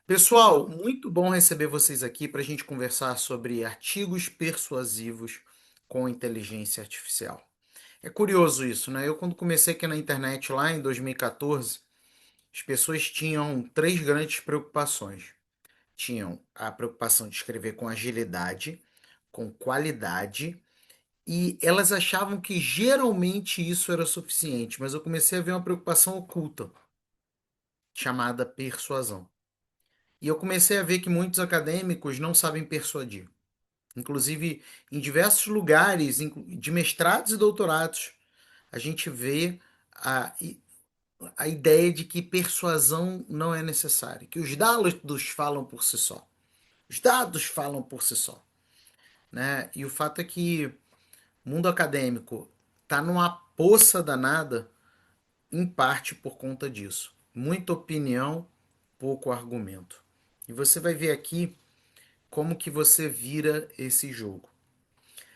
Pessoal, muito bom receber vocês aqui para a gente conversar sobre artigos persuasivos com inteligência artificial. É curioso isso, né? Eu, quando comecei aqui na internet lá em 2014, as pessoas tinham três grandes preocupações. Tinham a preocupação de escrever com agilidade, com qualidade, e elas achavam que geralmente isso era suficiente, mas eu comecei a ver uma preocupação oculta, chamada persuasão. E eu comecei a ver que muitos acadêmicos não sabem persuadir. Inclusive, em diversos lugares, de mestrados e doutorados, a gente vê a, a ideia de que persuasão não é necessária, que os dados falam por si só. Os dados falam por si só. Né? E o fato é que o mundo acadêmico está numa poça danada, em parte por conta disso. Muita opinião, pouco argumento. E você vai ver aqui como que você vira esse jogo.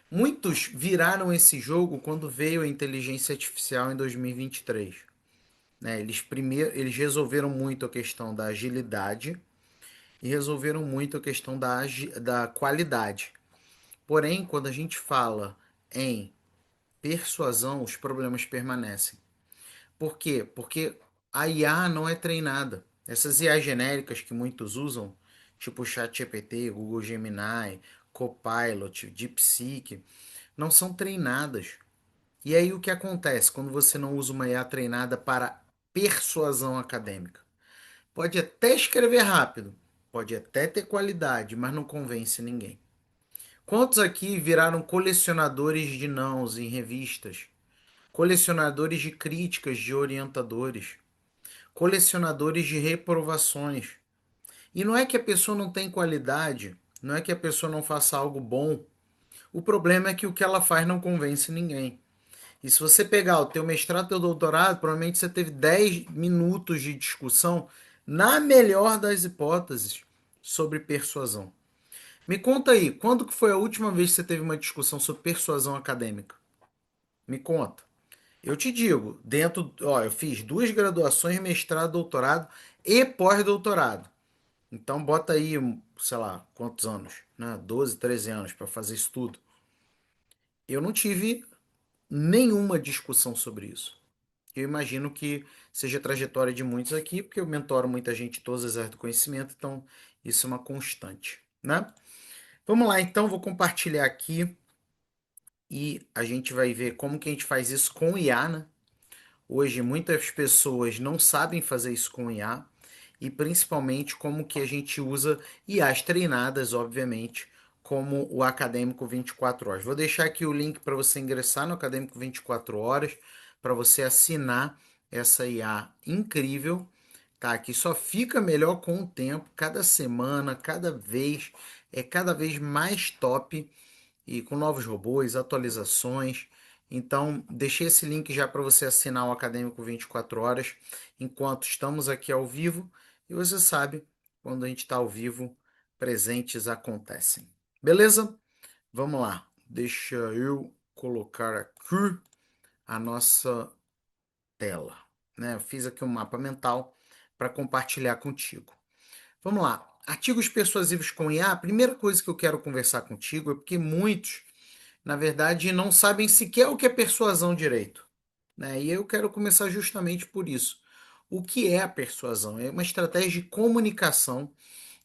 Muitos viraram esse jogo quando veio a inteligência artificial em 2023. Né? Eles resolveram muito a questão da agilidade e resolveram muito a questão da qualidade. Porém, quando a gente fala em persuasão, os problemas permanecem. Por quê? Porque a IA não é treinada. Essas IA genéricas que muitos usam, tipo o ChatGPT, Google Gemini, Copilot, DeepSeek, não são treinadas. E aí o que acontece quando você não usa uma IA treinada para persuasão acadêmica? Pode até escrever rápido, pode até ter qualidade, mas não convence ninguém. Quantos aqui viraram colecionadores de nãos em revistas? Colecionadores de críticas de orientadores? Colecionadores de reprovações? E não é que a pessoa não tem qualidade, não é que a pessoa não faça algo bom. O problema é que o que ela faz não convence ninguém. E se você pegar o teu mestrado, teu doutorado, provavelmente você teve 10 minutos de discussão, na melhor das hipóteses, sobre persuasão. Me conta aí, quando que foi a última vez que você teve uma discussão sobre persuasão acadêmica? Me conta. Eu te digo, eu fiz duas graduações, mestrado, doutorado e pós-doutorado. Então bota aí, sei lá, quantos anos, né? 12, 13 anos para fazer isso tudo. Eu não tive nenhuma discussão sobre isso. Eu imagino que seja a trajetória de muitos aqui, porque eu mentoro muita gente em todas as áreas do conhecimento, então isso é uma constante, né? Vamos lá, então, vou compartilhar aqui e a gente vai ver como que a gente faz isso com o IA, né? Hoje muitas pessoas não sabem fazer isso com IA e principalmente como que a gente usa IAs treinadas, obviamente, como o Acadêmico 24 horas. Vou deixar aqui o link para você ingressar no Acadêmico 24 horas, para você assinar essa IA incrível, tá? Que só fica melhor com o tempo, cada semana, cada vez é cada vez mais top e com novos robôs, atualizações. Então, deixei esse link já para você assinar o Acadêmico 24 horas enquanto estamos aqui ao vivo. E você sabe, quando a gente está ao vivo, presentes acontecem. Beleza? Vamos lá. Deixa eu colocar aqui a nossa tela. Né? Eu fiz aqui um mapa mental para compartilhar contigo. Vamos lá. Artigos persuasivos com IA. A primeira coisa que eu quero conversar contigo é porque muitos na verdade, não sabem sequer o que é persuasão direito. Né? E eu quero começar justamente por isso. O que é a persuasão? É uma estratégia de comunicação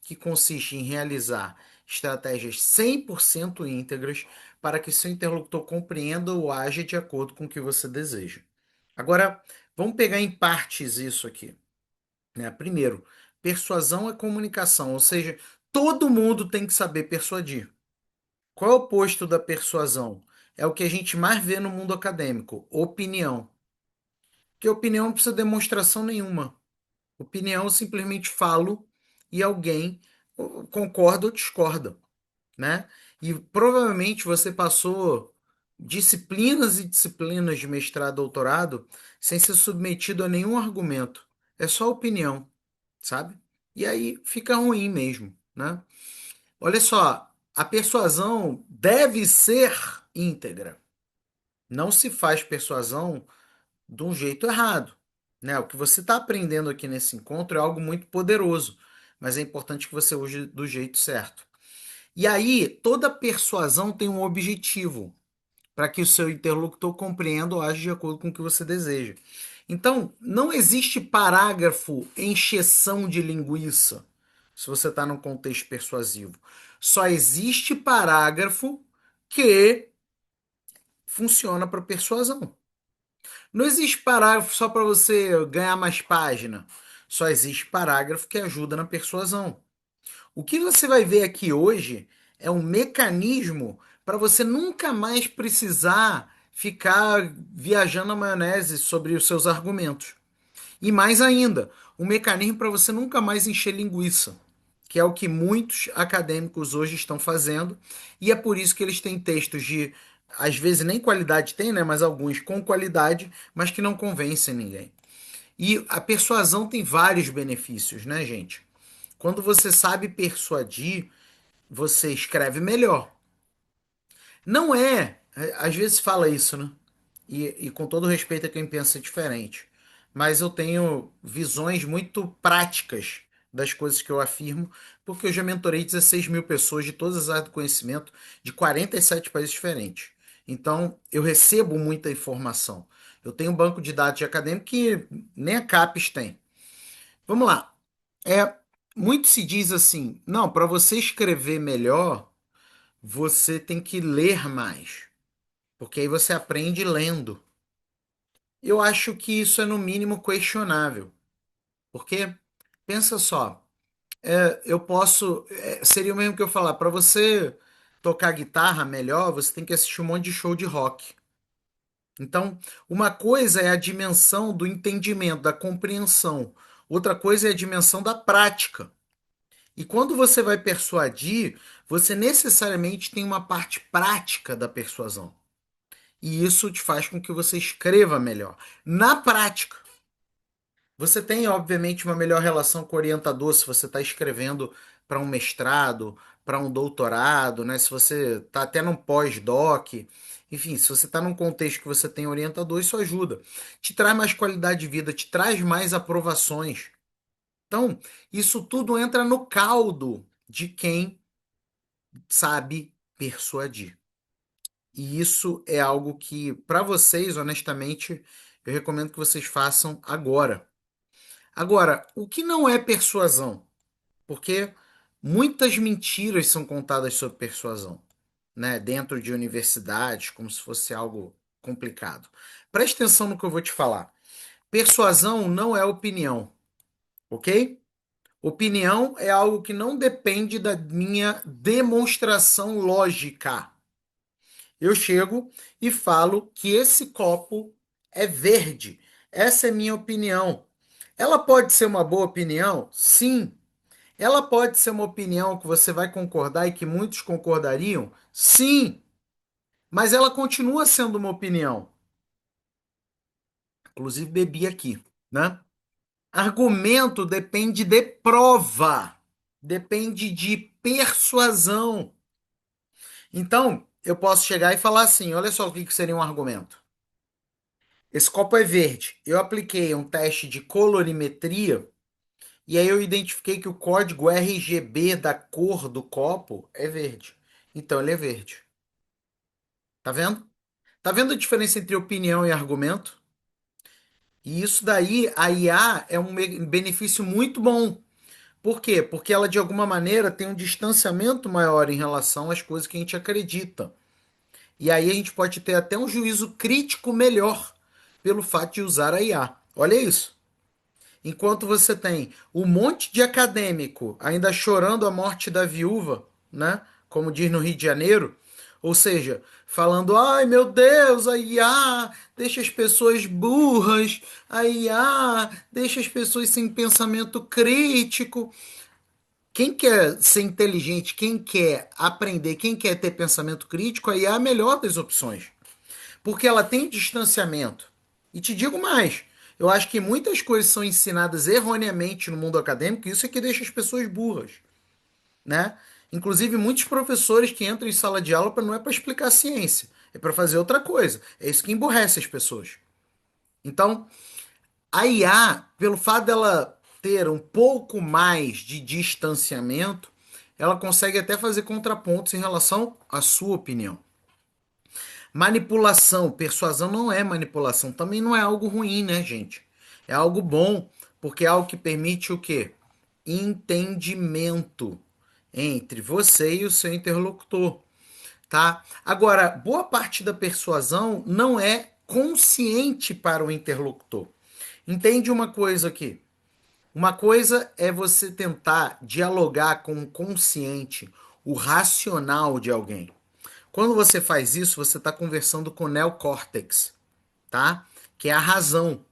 que consiste em realizar estratégias 100% íntegras para que seu interlocutor compreenda ou age de acordo com o que você deseja. Agora, vamos pegar em partes isso aqui. Né? Primeiro, persuasão é comunicação, ou seja, todo mundo tem que saber persuadir. Qual é o oposto da persuasão? É o que a gente mais vê no mundo acadêmico, opinião. Porque opinião não precisa de demonstração nenhuma. Opinião eu simplesmente falo e alguém concorda ou discorda, né? E provavelmente você passou disciplinas e disciplinas de mestrado, doutorado, sem ser submetido a nenhum argumento. É só opinião, sabe? E aí fica ruim mesmo, né? Olha só, a persuasão deve ser íntegra. Não se faz persuasão de um jeito errado. Né? O que você está aprendendo aqui nesse encontro é algo muito poderoso, mas é importante que você use do jeito certo. E aí, toda persuasão tem um objetivo, para que o seu interlocutor compreenda ou age de acordo com o que você deseja. Então, não existe parágrafo encheção de linguiça, se você está num contexto persuasivo. Só existe parágrafo que funciona para persuasão. Não existe parágrafo só para você ganhar mais página. Só existe parágrafo que ajuda na persuasão. O que você vai ver aqui hoje é um mecanismo para você nunca mais precisar ficar viajando na maionese sobre os seus argumentos. E mais ainda, um mecanismo para você nunca mais encher linguiça, que é o que muitos acadêmicos hoje estão fazendo, e é por isso que eles têm textos de, às vezes nem qualidade tem, né, mas alguns com qualidade, mas que não convencem ninguém. E a persuasão tem vários benefícios, né, gente? Quando você sabe persuadir, você escreve melhor. Não é, às vezes fala isso, né? E com todo respeito a quem pensa diferente. Mas eu tenho visões muito práticas das coisas que eu afirmo, porque eu já mentorei 16 mil pessoas de todas as áreas do conhecimento, de 47 países diferentes. Então, eu recebo muita informação. Eu tenho um banco de dados de acadêmico que nem a CAPES tem. Vamos lá. É, muito se diz assim, não, para você escrever melhor, você tem que ler mais, porque aí você aprende lendo. Eu acho que isso é no mínimo questionável, porque pensa só, eu posso, seria o mesmo que eu falar, para você tocar guitarra melhor, você tem que assistir um monte de show de rock. Então, uma coisa é a dimensão do entendimento, da compreensão, outra coisa é a dimensão da prática. E quando você vai persuadir, você necessariamente tem uma parte prática da persuasão. E isso te faz com que você escreva melhor. Na prática, você tem, obviamente, uma melhor relação com o orientador se você está escrevendo para um mestrado, para um doutorado, né? Se você está até num pós-doc. Enfim, se você está num contexto que você tem orientador, isso ajuda. Te traz mais qualidade de vida, te traz mais aprovações. Então, isso tudo entra no caldo de quem sabe persuadir. E isso é algo que, para vocês, honestamente, eu recomendo que vocês façam agora. Agora, o que não é persuasão? Porque muitas mentiras são contadas sobre persuasão, né? Dentro de universidades, como se fosse algo complicado. Preste atenção no que eu vou te falar. Persuasão não é opinião, ok? Opinião é algo que não depende da minha demonstração lógica. Eu chego e falo que esse copo é verde. Essa é minha opinião. Ela pode ser uma boa opinião? Sim. Ela pode ser uma opinião que você vai concordar e que muitos concordariam? Sim. Mas ela continua sendo uma opinião. Inclusive, bebi aqui, né? Argumento depende de prova, depende de persuasão. Então, eu posso chegar e falar assim: olha só o que seria um argumento. Esse copo é verde. Eu apliquei um teste de colorimetria e aí eu identifiquei que o código RGB da cor do copo é verde. Então ele é verde. Tá vendo? Tá vendo a diferença entre opinião e argumento? E isso daí, a IA é um benefício muito bom. Por quê? Porque ela, de alguma maneira, tem um distanciamento maior em relação às coisas que a gente acredita. E aí a gente pode ter até um juízo crítico melhor pelo fato de usar a IA. Olha isso. Enquanto você tem um monte de acadêmico ainda chorando a morte da viúva, né? Como diz no Rio de Janeiro, ou seja, falando: ai meu Deus, a IA deixa as pessoas burras, a IA deixa as pessoas sem pensamento crítico. Quem quer ser inteligente, quem quer aprender, quem quer ter pensamento crítico, a IA é a melhor das opções porque ela tem distanciamento. E te digo mais, eu acho que muitas coisas são ensinadas erroneamente no mundo acadêmico, e isso é que deixa as pessoas burras, né? Inclusive muitos professores que entram em sala de aula não é para explicar a ciência, é para fazer outra coisa. É isso que emburrece as pessoas. Então, a IA, pelo fato dela ter um pouco mais de distanciamento, ela consegue até fazer contrapontos em relação à sua opinião. Manipulação, persuasão não é manipulação, também não é algo ruim, né, gente? É algo bom, porque é algo que permite o quê? Entendimento entre você e o seu interlocutor, tá? Agora, boa parte da persuasão não é consciente para o interlocutor. Entende uma coisa aqui? Uma coisa é você tentar dialogar com o consciente, o racional de alguém. Quando você faz isso, você está conversando com o neocórtex, tá? Que é a razão.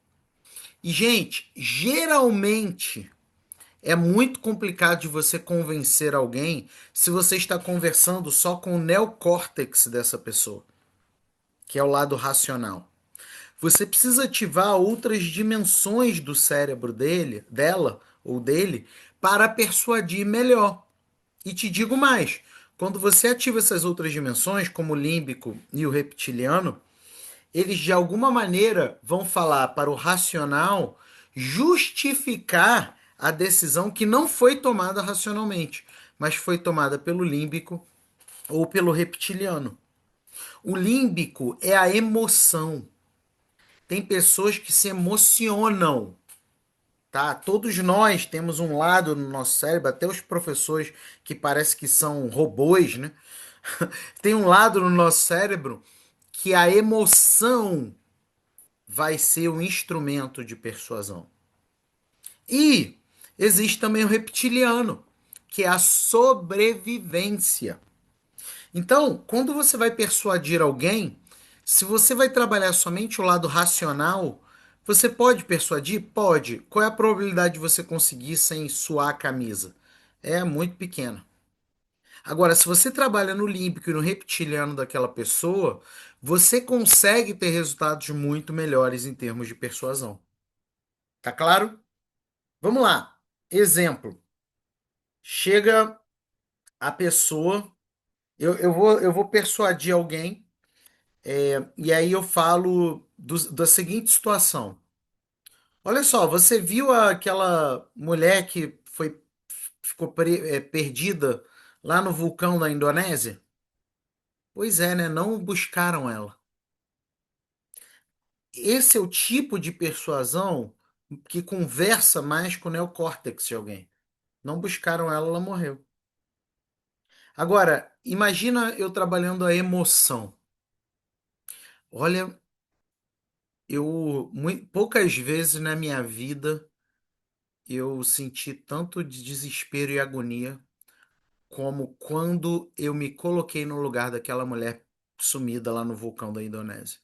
E, gente, geralmente é muito complicado de você convencer alguém se você está conversando só com o neocórtex dessa pessoa, que é o lado racional. Você precisa ativar outras dimensões do cérebro dele, dela ou dele, para persuadir melhor. E te digo mais, quando você ativa essas outras dimensões, como o límbico e o reptiliano, eles de alguma maneira vão falar para o racional justificar a decisão que não foi tomada racionalmente, mas foi tomada pelo límbico ou pelo reptiliano. O límbico é a emoção. Tem pessoas que se emocionam, tá? Todos nós temos um lado no nosso cérebro, até os professores que parece que são robôs, né? Tem um lado no nosso cérebro que a emoção vai ser um instrumento de persuasão. E existe também o reptiliano, que é a sobrevivência. Então, quando você vai persuadir alguém, se você vai trabalhar somente o lado racional, você pode persuadir? Pode. Qual é a probabilidade de você conseguir sem suar a camisa? É muito pequena. Agora, se você trabalha no límbico e no reptiliano daquela pessoa, você consegue ter resultados muito melhores em termos de persuasão. Tá claro? Vamos lá. Exemplo. Chega a pessoa, eu vou persuadir alguém, e aí eu falo da seguinte situação. Olha só, você viu aquela mulher que ficou perdida lá no vulcão da Indonésia? Pois é, né? Não buscaram ela. Esse é o tipo de persuasão que conversa mais com o neocórtex de alguém. Não buscaram ela, ela morreu. Agora, imagina eu trabalhando a emoção. Olha, poucas vezes na minha vida eu senti tanto de desespero e agonia como quando eu me coloquei no lugar daquela mulher sumida lá no vulcão da Indonésia.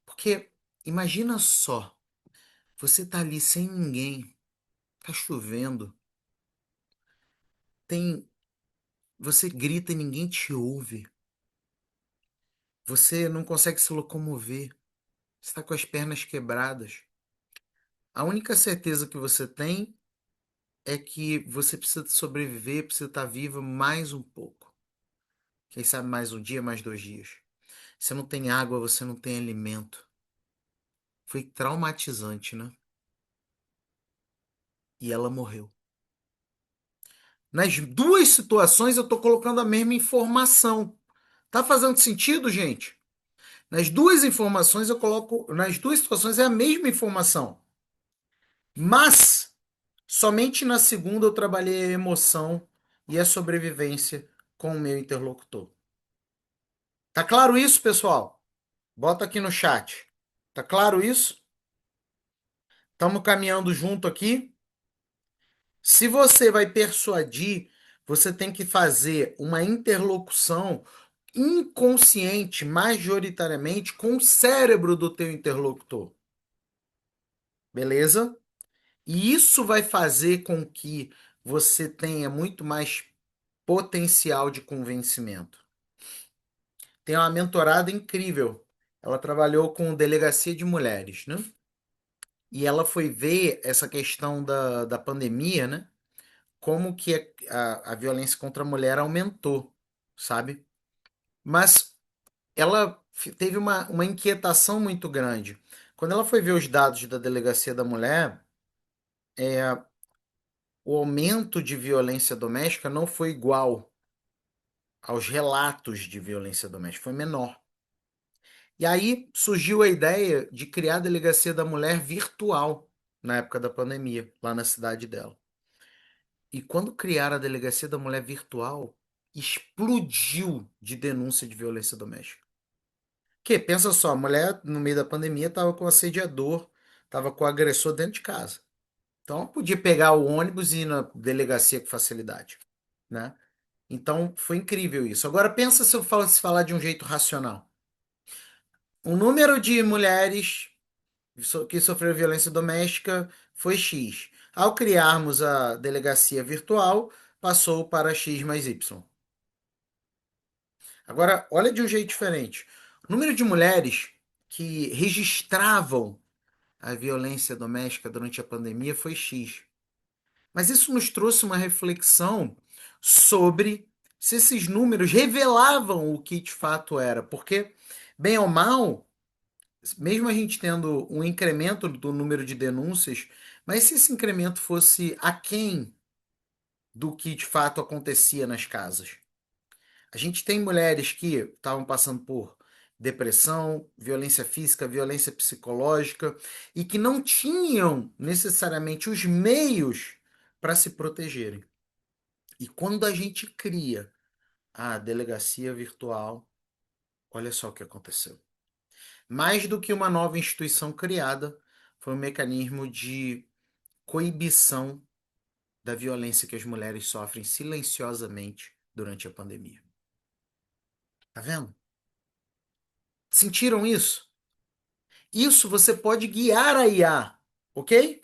Porque imagina só, você tá ali sem ninguém, tá chovendo, tem, você grita e ninguém te ouve. Você não consegue se locomover. Você está com as pernas quebradas. A única certeza que você tem é que você precisa sobreviver, precisa estar viva mais um pouco. Quem sabe mais um dia, mais 2 dias. Você não tem água, você não tem alimento. Foi traumatizante, né? E ela morreu. Nas duas situações eu estou colocando a mesma informação. Tá fazendo sentido, gente? Nas duas informações eu coloco, nas duas situações é a mesma informação. Mas somente na segunda eu trabalhei a emoção e a sobrevivência com o meu interlocutor. Tá claro isso, pessoal? Bota aqui no chat. Tá claro isso? Estamos caminhando junto aqui. Se você vai persuadir, você tem que fazer uma interlocução inconsciente, majoritariamente, com o cérebro do teu interlocutor. Beleza? E isso vai fazer com que você tenha muito mais potencial de convencimento. Tem uma mentorada incrível. Ela trabalhou com delegacia de mulheres, né? E ela foi ver essa questão da pandemia, né? Como que a violência contra a mulher aumentou, sabe? Mas ela teve uma inquietação muito grande. Quando ela foi ver os dados da delegacia da mulher, o aumento de violência doméstica não foi igual aos relatos de violência doméstica, foi menor. E aí surgiu a ideia de criar a Delegacia da Mulher virtual na época da pandemia, lá na cidade dela. E quando criaram a Delegacia da Mulher virtual, explodiu de denúncia de violência doméstica. Que, pensa só, a mulher no meio da pandemia estava com o assediador, estava com o agressor dentro de casa. Então podia pegar o ônibus e ir na delegacia com facilidade, né? Então foi incrível isso. Agora pensa se eu se falar de um jeito racional. O número de mulheres que sofreram violência doméstica foi X. Ao criarmos a delegacia virtual, passou para X mais Y. Agora, olha de um jeito diferente. O número de mulheres que registravam a violência doméstica durante a pandemia foi X. Mas isso nos trouxe uma reflexão sobre se esses números revelavam o que de fato era. Porque, bem ou mal, mesmo a gente tendo um incremento do número de denúncias, mas se esse incremento fosse aquém do que de fato acontecia nas casas? A gente tem mulheres que estavam passando por depressão, violência física, violência psicológica e que não tinham necessariamente os meios para se protegerem. E quando a gente cria a delegacia virtual, olha só o que aconteceu. Mais do que uma nova instituição criada, foi um mecanismo de coibição da violência que as mulheres sofrem silenciosamente durante a pandemia. Tá vendo? Sentiram isso? Isso você pode guiar a IA, ok?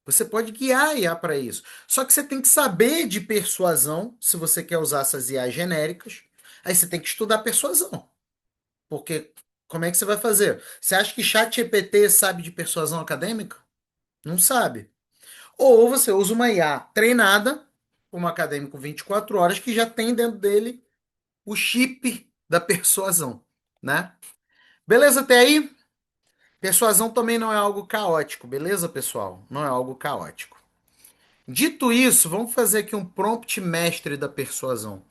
Você pode guiar a IA para isso. Só que você tem que saber de persuasão, se você quer usar essas IAs genéricas. Aí você tem que estudar persuasão. Porque como é que você vai fazer? Você acha que ChatGPT sabe de persuasão acadêmica? Não sabe. Ou você usa uma IA treinada, como acadêmico 24 horas, que já tem dentro dele o chip da persuasão, né? Beleza até aí? Persuasão também não é algo caótico, beleza, pessoal? Não é algo caótico. Dito isso, vamos fazer aqui um prompt mestre da persuasão.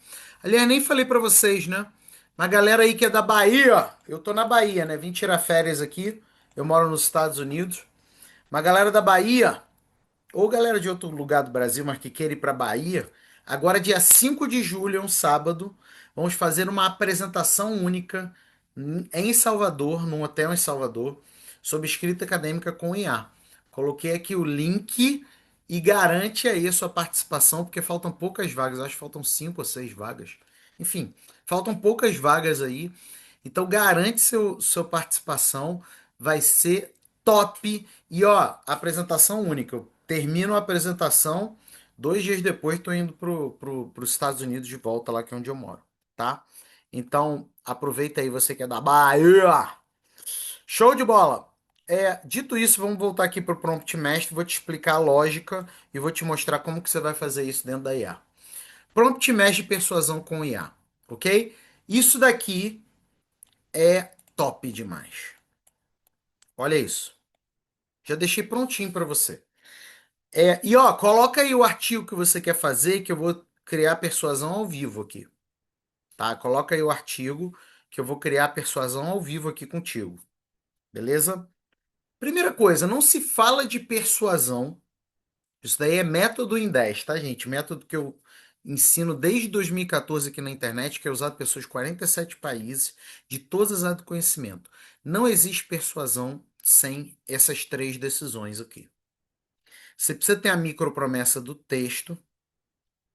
Aliás, nem falei pra vocês, né? Uma galera aí que é da Bahia, eu tô na Bahia, né? Vim tirar férias aqui. Eu moro nos Estados Unidos. Uma galera da Bahia, ou galera de outro lugar do Brasil, mas que queira ir para Bahia, agora dia 5 de julho, é um sábado, vamos fazer uma apresentação única em Salvador, num hotel em Salvador, sobre escrita acadêmica com IA. Coloquei aqui o link e garante aí a sua participação, porque faltam poucas vagas, acho que faltam 5 ou 6 vagas. Enfim, faltam poucas vagas aí. Então garante sua participação, vai ser top. E ó, apresentação única. Eu termino a apresentação, 2 dias depois estou indo pros Estados Unidos de volta lá que é onde eu moro, tá? Então aproveita aí você que é da Bahia. Show de bola! Dito isso, vamos voltar aqui pro Prompt Mestre, vou te explicar a lógica e vou te mostrar como que você vai fazer isso dentro da IA. Prompt Mestre de persuasão com IA, ok? Isso daqui é top demais. Olha isso. Já deixei prontinho para você. E ó, coloca aí o artigo que você quer fazer, que eu vou criar persuasão ao vivo aqui, tá? Coloca aí o artigo que eu vou criar persuasão ao vivo aqui contigo, beleza? Primeira coisa, não se fala de persuasão. Isso daí é método em 10, tá, gente? Método que eu ensino desde 2014 aqui na internet, que é usado em pessoas de 47 países, de todas as áreas do conhecimento. Não existe persuasão sem essas 3 decisões aqui. Você precisa ter a micropromessa do texto,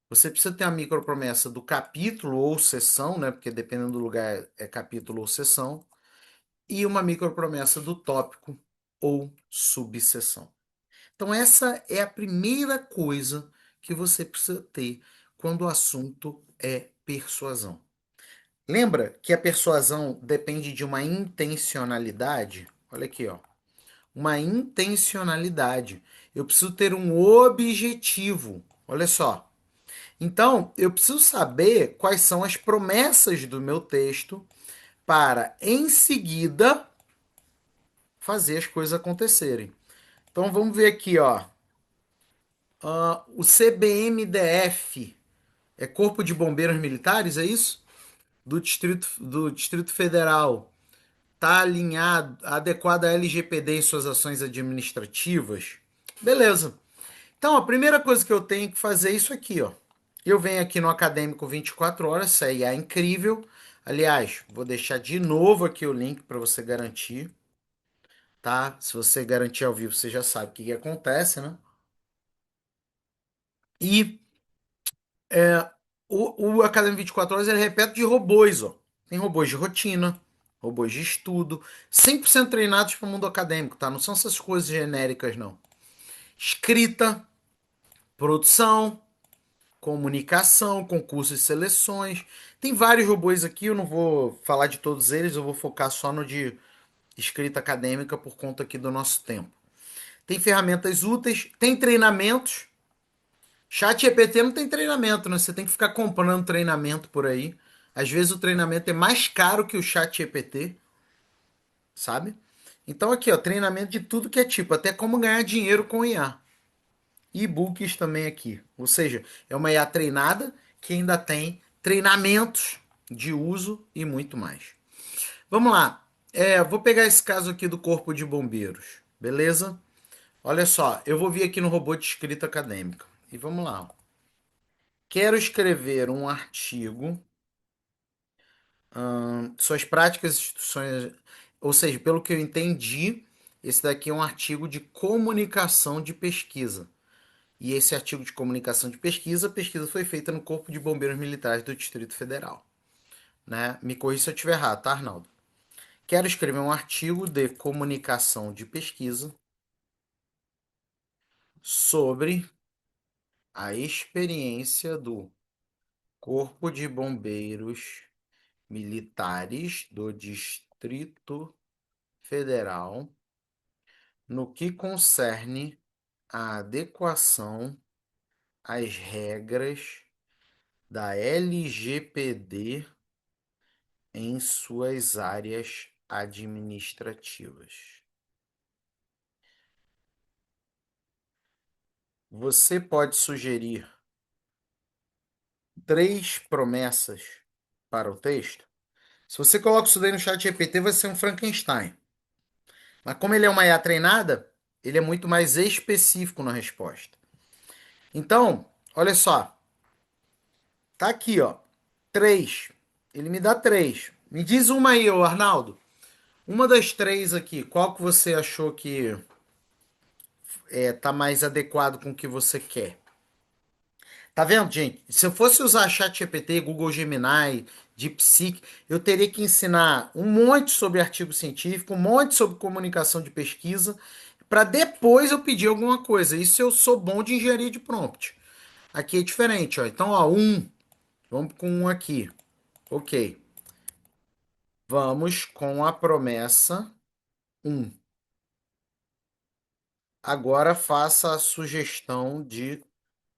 você precisa ter a micropromessa do capítulo ou seção, né? Porque dependendo do lugar é capítulo ou seção, e uma micropromessa do tópico ou subseção. Então, essa é a primeira coisa que você precisa ter quando o assunto é persuasão. Lembra que a persuasão depende de uma intencionalidade? Olha aqui, ó. Uma intencionalidade. Eu preciso ter um objetivo. Olha só. Então, eu preciso saber quais são as promessas do meu texto para, em seguida, fazer as coisas acontecerem. Então, vamos ver aqui, ó. O CBMDF é Corpo de Bombeiros Militares, é isso? Do Distrito Federal. Está alinhado, adequado à LGPD em suas ações administrativas? Beleza. Então, a primeira coisa que eu tenho que fazer é isso aqui, ó. Eu venho aqui no Acadêmico 24 horas, isso aí é incrível. Aliás, vou deixar de novo aqui o link para você garantir, tá? Se você garantir ao vivo, você já sabe o que que acontece, né? E o Acadêmico 24 horas ele é repleto de robôs, ó. Tem robôs de rotina, robôs de estudo, 100% treinados para o mundo acadêmico, tá? Não são essas coisas genéricas, não. Escrita, produção, comunicação, concursos e seleções. Tem vários robôs aqui, eu não vou falar de todos eles, eu vou focar só no de escrita acadêmica por conta aqui do nosso tempo. Tem ferramentas úteis, tem treinamentos. Chat GPT não tem treinamento, né? Você tem que ficar comprando treinamento por aí. Às vezes o treinamento é mais caro que o chat GPT, sabe? Então aqui, ó, treinamento de tudo que é tipo, até como ganhar dinheiro com IA. E-books também aqui. Ou seja, é uma IA treinada que ainda tem treinamentos de uso e muito mais. Vamos lá. Vou pegar esse caso aqui do Corpo de Bombeiros, beleza? Olha só, eu vou vir aqui no robô de escrita acadêmica. E vamos lá. Quero escrever um artigo, suas práticas e instituições. Ou seja, pelo que eu entendi, esse daqui é um artigo de comunicação de pesquisa. E esse artigo de comunicação de pesquisa, a pesquisa foi feita no Corpo de Bombeiros Militares do Distrito Federal. Né? Me corrija se eu estiver errado, tá, Arnaldo? Quero escrever um artigo de comunicação de pesquisa sobre a experiência do Corpo de Bombeiros Militares do Distrito Federal no que concerne a adequação às regras da LGPD em suas áreas administrativas. Você pode sugerir três promessas para o texto? Se você coloca isso daí no chat GPT, vai ser um Frankenstein. Mas como ele é uma IA treinada, ele é muito mais específico na resposta. Então, olha só. Tá aqui, ó. Três. Ele me dá três. Me diz uma aí, ô Arnaldo. Uma das três aqui, qual que você achou que tá mais adequado com o que você quer? Tá vendo, gente? Se eu fosse usar ChatGPT, Google Gemini, DeepSeek, eu teria que ensinar um monte sobre artigo científico, um monte sobre comunicação de pesquisa, para depois eu pedir alguma coisa. Isso eu sou bom de engenharia de prompt. Aqui é diferente, ó. Então, ó, vamos com um aqui. Ok. Vamos com a promessa um. Agora faça a sugestão de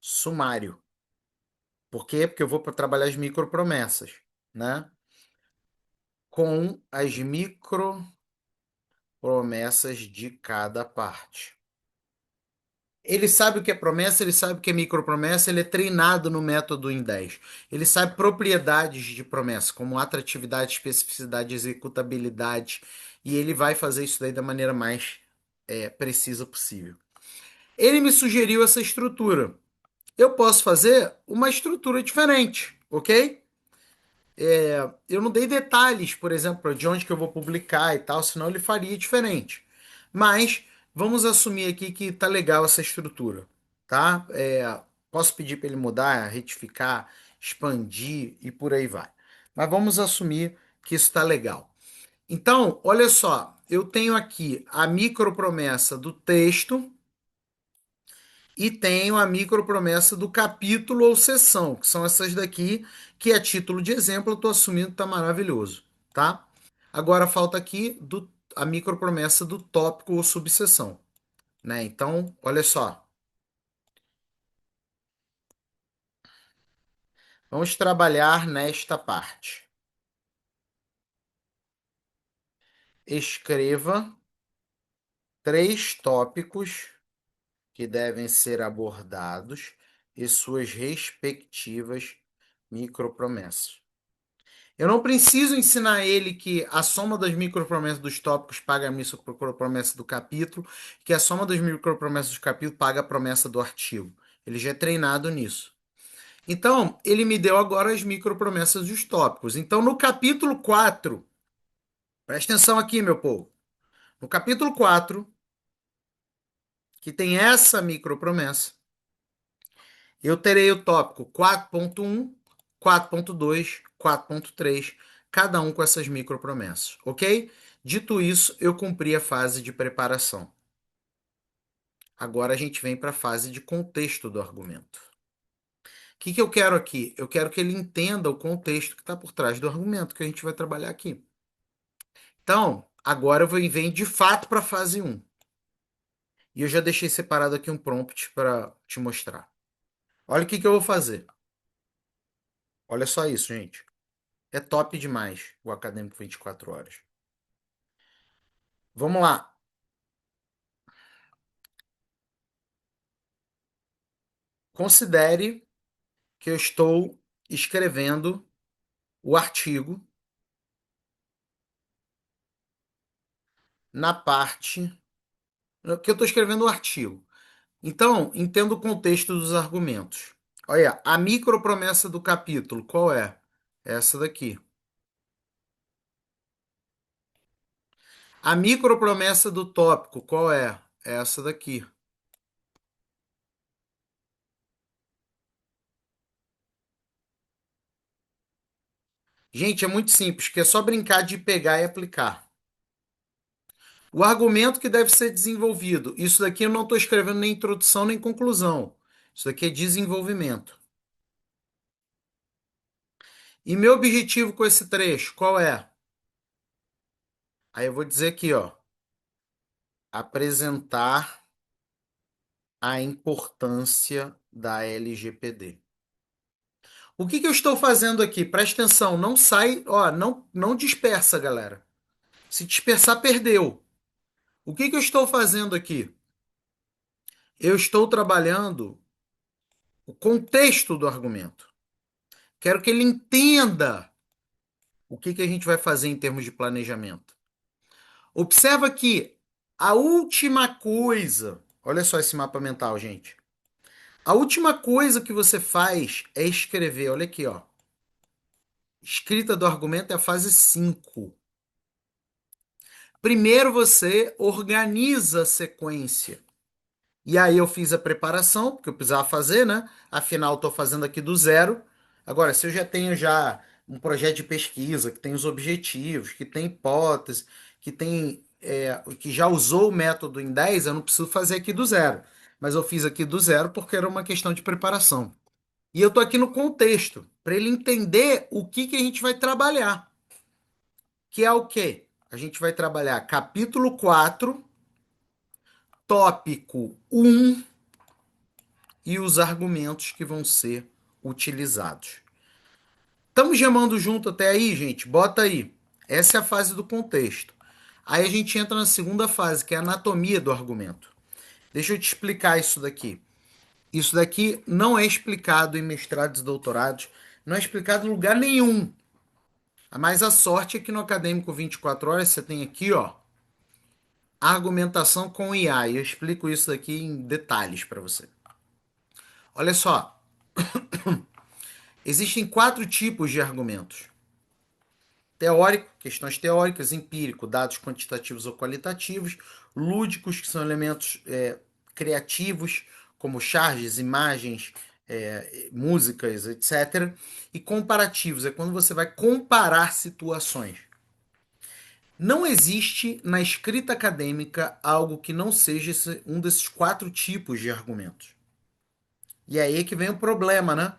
sumário. Por quê? Porque eu vou trabalhar as micropromessas, né? Com as micropromessas de cada parte. Ele sabe o que é promessa, ele sabe o que é micropromessa, ele é treinado no método em 10. Ele sabe propriedades de promessa, como atratividade, especificidade, executabilidade, e ele vai fazer isso daí da maneira mais precisa possível. Ele me sugeriu essa estrutura. Eu posso fazer uma estrutura diferente, ok? Eu não dei detalhes, por exemplo, de onde que eu vou publicar e tal, senão ele faria diferente. Mas vamos assumir aqui que tá legal essa estrutura, tá? Posso pedir para ele mudar, retificar, expandir e por aí vai. Mas vamos assumir que isso está legal. Então, olha só, eu tenho aqui a micropromessa do texto e tenho a micropromessa do capítulo ou seção, que são essas daqui, que a título de exemplo eu estou assumindo que está maravilhoso, tá? Agora falta aqui a micropromessa do tópico ou subseção, né? Então, olha só, vamos trabalhar nesta parte. Escreva três tópicos que devem ser abordados e suas respectivas micropromessas. Eu não preciso ensinar ele que a soma das micropromessas dos tópicos paga a micropromessa do capítulo, que a soma das micropromessas do capítulo paga a promessa do artigo. Ele já é treinado nisso. Então, ele me deu agora as micropromessas dos tópicos. Então, no capítulo 4, presta atenção aqui, meu povo. No capítulo 4, que tem essa micropromessa, eu terei o tópico 4.1, 4.2, 4.3, cada um com essas micropromessas, ok? Dito isso, eu cumpri a fase de preparação. Agora a gente vem para a fase de contexto do argumento. O que eu quero aqui? Eu quero que ele entenda o contexto que está por trás do argumento que a gente vai trabalhar aqui. Então, agora eu venho de fato para a fase um. E eu já deixei separado aqui um prompt para te mostrar. Olha o que eu vou fazer. Olha só isso, gente. É top demais o Acadêmico 24 horas. Vamos lá. Considere que eu estou escrevendo o artigo na parte que eu estou escrevendo o artigo. Então, entenda o contexto dos argumentos. Olha, a micropromessa do capítulo, qual é? Essa daqui. A micropromessa do tópico, qual é? Essa daqui. Gente, é muito simples, que é só brincar de pegar e aplicar. O argumento que deve ser desenvolvido. Isso daqui eu não estou escrevendo nem introdução nem conclusão. Isso daqui é desenvolvimento. E meu objetivo com esse trecho, qual é? Aí eu vou dizer aqui, ó, apresentar a importância da LGPD. O que eu estou fazendo aqui? Presta atenção, não sai, ó, não dispersa, galera. Se dispersar, perdeu. O que eu estou fazendo aqui? Eu estou trabalhando o contexto do argumento. Quero que ele entenda o que a gente vai fazer em termos de planejamento. Observa que a última coisa, olha só esse mapa mental, gente. A última coisa que você faz é escrever, olha aqui, ó. Escrita do argumento é a fase 5. Primeiro você organiza a sequência. E aí eu fiz a preparação, porque eu precisava fazer, né? Afinal, estou fazendo aqui do zero. Agora, se eu já tenho já um projeto de pesquisa, que tem os objetivos, que tem hipótese, que tem que já usou o método em 10, eu não preciso fazer aqui do zero. Mas eu fiz aqui do zero porque era uma questão de preparação. E eu estou aqui no contexto, para ele entender o que a gente vai trabalhar. Que é o quê? A gente vai trabalhar capítulo 4, tópico um e os argumentos que vão ser utilizados. Estamos gemando junto até aí, gente? Bota aí. Essa é a fase do contexto. Aí a gente entra na segunda fase, que é a anatomia do argumento. Deixa eu te explicar isso daqui. Isso daqui não é explicado em mestrados e doutorados, não é explicado em lugar nenhum. Mas a sorte é que no Acadêmico 24 horas você tem aqui, ó, argumentação com IA. E eu explico isso daqui em detalhes para você. Olha só, existem 4 tipos de argumentos: teórico, questões teóricas; empírico, dados quantitativos ou qualitativos; lúdicos, que são elementos criativos, como charges, imagens, músicas, etc. E comparativos, é quando você vai comparar situações. Não existe na escrita acadêmica algo que não seja um desses 4 tipos de argumentos. E é aí que vem o problema, né?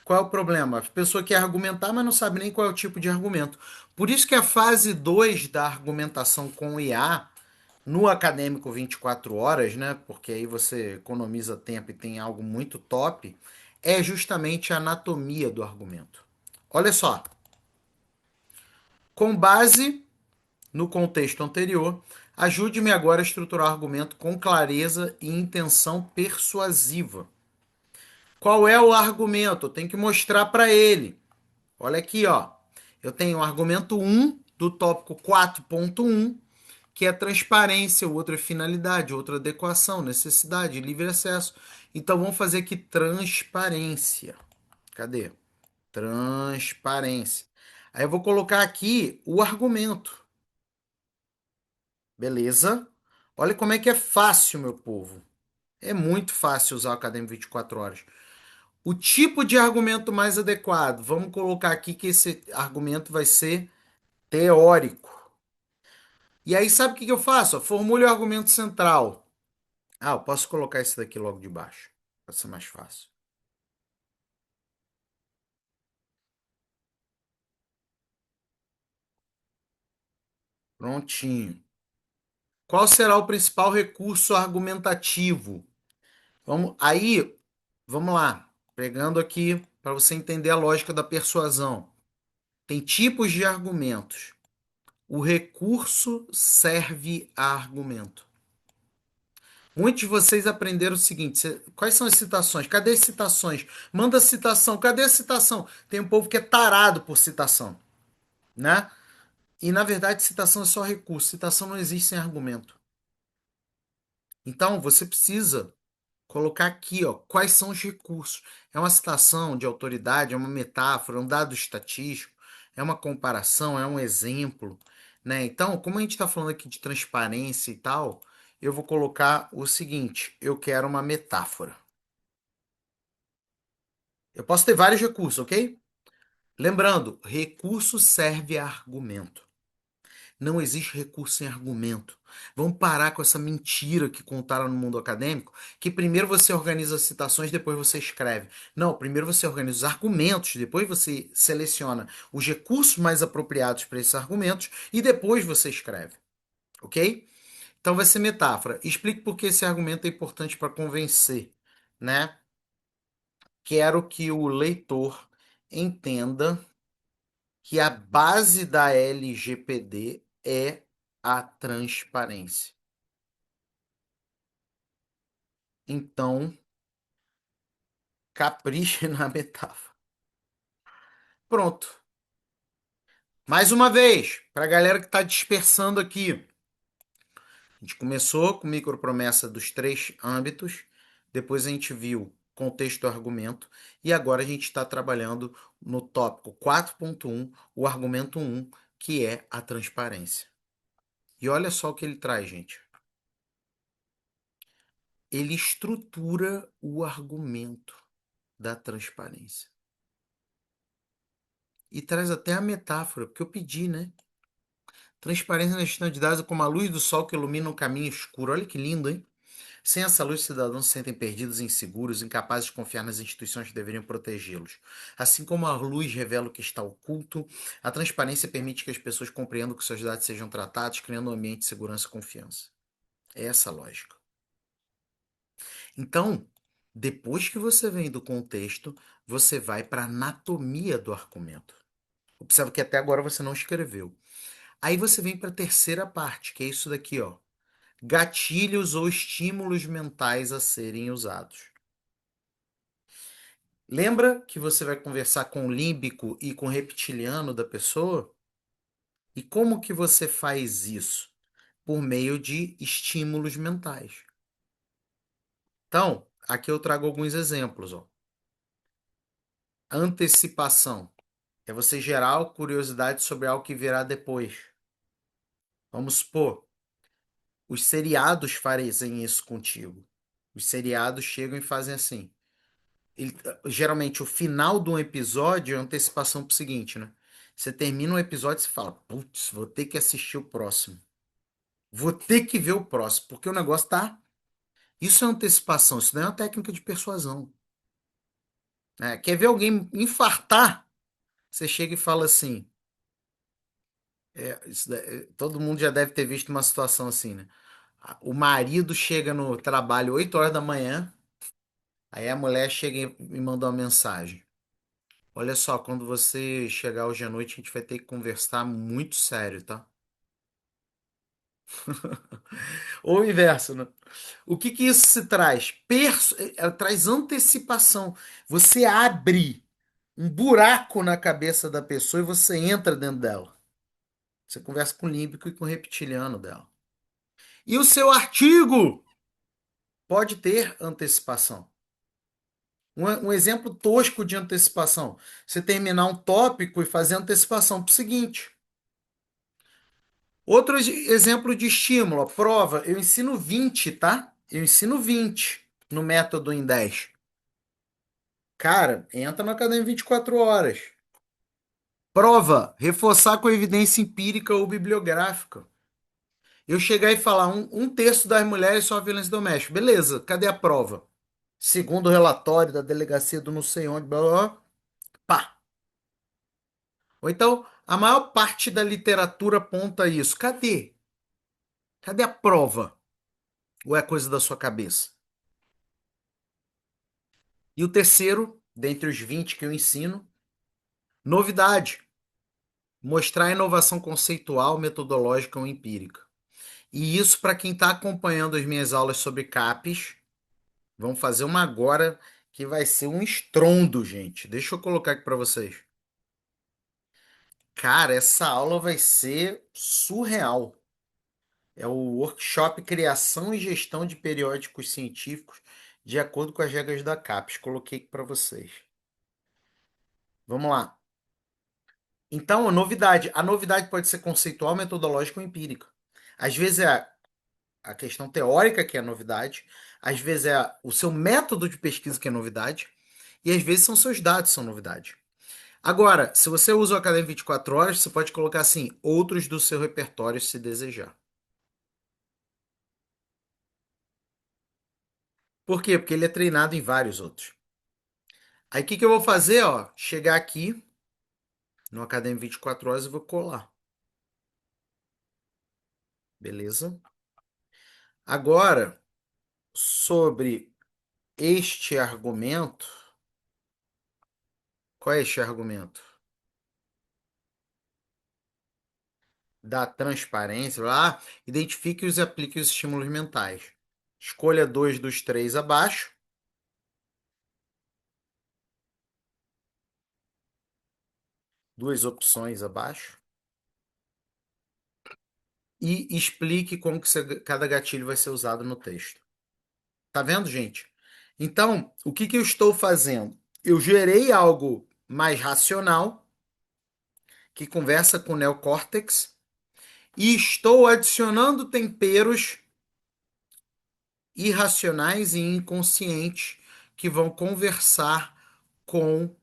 Qual é o problema? A pessoa quer argumentar, mas não sabe nem qual é o tipo de argumento. Por isso que a fase 2 da argumentação com IA, no acadêmico 24 horas, né? Porque aí você economiza tempo e tem algo muito top, é justamente a anatomia do argumento. Olha só, com base no contexto anterior, Ajude-me agora a estruturar o argumento com clareza e intenção persuasiva. Qual é o argumento? Eu tenho que mostrar para ele. Olha aqui, ó. Eu tenho o argumento um do tópico 4.1, que é transparência, o outro é finalidade, o outro é adequação, necessidade, livre acesso. Então vamos fazer aqui transparência. Cadê? Transparência. Aí eu vou colocar aqui o argumento. Beleza? Olha como é que é fácil, meu povo. É muito fácil usar o Academy 24 horas. O tipo de argumento mais adequado. Vamos colocar aqui que esse argumento vai ser teórico. E aí, sabe o que que eu faço? Formule o argumento central. Ah, eu posso colocar esse daqui logo de baixo. Vai ser mais fácil. Prontinho. Qual será o principal recurso argumentativo? Vamos lá. Pegando aqui para você entender a lógica da persuasão. Tem tipos de argumentos. O recurso serve a argumento. Muitos de vocês aprenderam o seguinte: quais são as citações? Cadê as citações? Manda citação. Cadê a citação? Tem um povo que é tarado por citação, né? E na verdade, citação é só recurso. Citação não existe sem argumento. Então, você precisa colocar aqui, ó, quais são os recursos. É uma citação de autoridade, é uma metáfora, é um dado estatístico, é uma comparação, é um exemplo, né? Então, como a gente está falando aqui de transparência e tal, eu vou colocar o seguinte: eu quero uma metáfora. Eu posso ter vários recursos, ok? Lembrando, recurso serve a argumento. Não existe recurso sem argumento. Vamos parar com essa mentira que contaram no mundo acadêmico, que primeiro você organiza as citações, depois você escreve. Não, primeiro você organiza os argumentos, depois você seleciona os recursos mais apropriados para esses argumentos e depois você escreve, ok? Então vai ser metáfora. Explique por que esse argumento é importante para convencer, né? Quero que o leitor entenda que a base da LGPD é a transparência. Então, capriche na metáfora. Pronto. Mais uma vez, para a galera que está dispersando aqui. A gente começou com micropromessa dos três âmbitos, depois a gente viu contexto e argumento, e agora a gente está trabalhando no tópico 4.1, o argumento um, que é a transparência. E olha só o que ele traz, gente. Ele estrutura o argumento da transparência. E traz até a metáfora, porque eu pedi, né? Transparência na gestão de dados é como a luz do sol que ilumina um caminho escuro. Olha que lindo, hein? Sem essa luz, os cidadãos se sentem perdidos, inseguros, incapazes de confiar nas instituições que deveriam protegê-los. Assim como a luz revela o que está oculto, a transparência permite que as pessoas compreendam que seus dados sejam tratados, criando um ambiente de segurança e confiança. É essa a lógica. Então, depois que você vem do contexto, você vai para a anatomia do argumento. Observa que até agora você não escreveu. Aí você vem para a terceira parte, que é isso daqui, ó. Gatilhos ou estímulos mentais a serem usados. Lembra que você vai conversar com o límbico e com o reptiliano da pessoa? E como que você faz isso? Por meio de estímulos mentais. Então, aqui eu trago alguns exemplos, ó. Antecipação é você gerar curiosidade sobre algo que virá depois. Vamos supor, os seriados fazem isso contigo. Os seriados chegam e fazem assim. Geralmente, o final de um episódio é antecipação pro seguinte, né? Você termina um episódio e você fala, putz, vou ter que assistir o próximo. Vou ter que ver o próximo, porque o negócio tá. Isso é antecipação, isso não é uma técnica de persuasão, né? Quer ver alguém infartar? Você chega e fala assim. Todo mundo já deve ter visto uma situação assim, né? O marido chega no trabalho 8 horas da manhã, aí a mulher chega e me manda uma mensagem. Olha só, quando você chegar hoje à noite, a gente vai ter que conversar muito sério, tá? Ou o inverso, né? O que que isso se traz? Ela traz antecipação. Você abre um buraco na cabeça da pessoa e você entra dentro dela. Você conversa com o límbico e com o reptiliano dela. E o seu artigo pode ter antecipação. Um exemplo tosco de antecipação. Você terminar um tópico e fazer antecipação para o seguinte. Outro exemplo de estímulo, ó, prova. Eu ensino 20, tá? Eu ensino 20 no método em 10. Cara, entra na academia 24 horas. Prova, reforçar com evidência empírica ou bibliográfica. Eu chegar e falar um terço das mulheres sofrem violência doméstica. Beleza, cadê a prova? Segundo o relatório da delegacia do não sei onde, blá, blá, blá, pá. Ou então, a maior parte da literatura aponta isso. Cadê? Cadê a prova? Ou é coisa da sua cabeça? E o terceiro, dentre os 20 que eu ensino, novidade. Mostrar a inovação conceitual, metodológica ou empírica. E isso para quem está acompanhando as minhas aulas sobre CAPES, vamos fazer uma agora que vai ser um estrondo, gente. Deixa eu colocar aqui para vocês. Cara, essa aula vai ser surreal. É o workshop Criação e Gestão de Periódicos Científicos de acordo com as regras da CAPES. Coloquei aqui para vocês. Vamos lá. Então, a novidade. A novidade pode ser conceitual, metodológica ou empírica. Às vezes é a questão teórica que é a novidade, às vezes é o seu método de pesquisa que é novidade, e às vezes são seus dados que são novidade. Agora, se você usa o Academia 24 horas, você pode colocar assim, outros do seu repertório se desejar. Por quê? Porque ele é treinado em vários outros. Aí o que que eu vou fazer, ó? Chegar aqui no Academia 24 horas e vou colar. Beleza? Agora, sobre este argumento, qual é este argumento? Da transparência lá, identifique e aplique os estímulos mentais. Escolha dois dos três abaixo. Duas opções abaixo. E explique como que cada gatilho vai ser usado no texto. Tá vendo, gente? Então, o que que eu estou fazendo? Eu gerei algo mais racional, que conversa com o neocórtex, e estou adicionando temperos irracionais e inconscientes que vão conversar com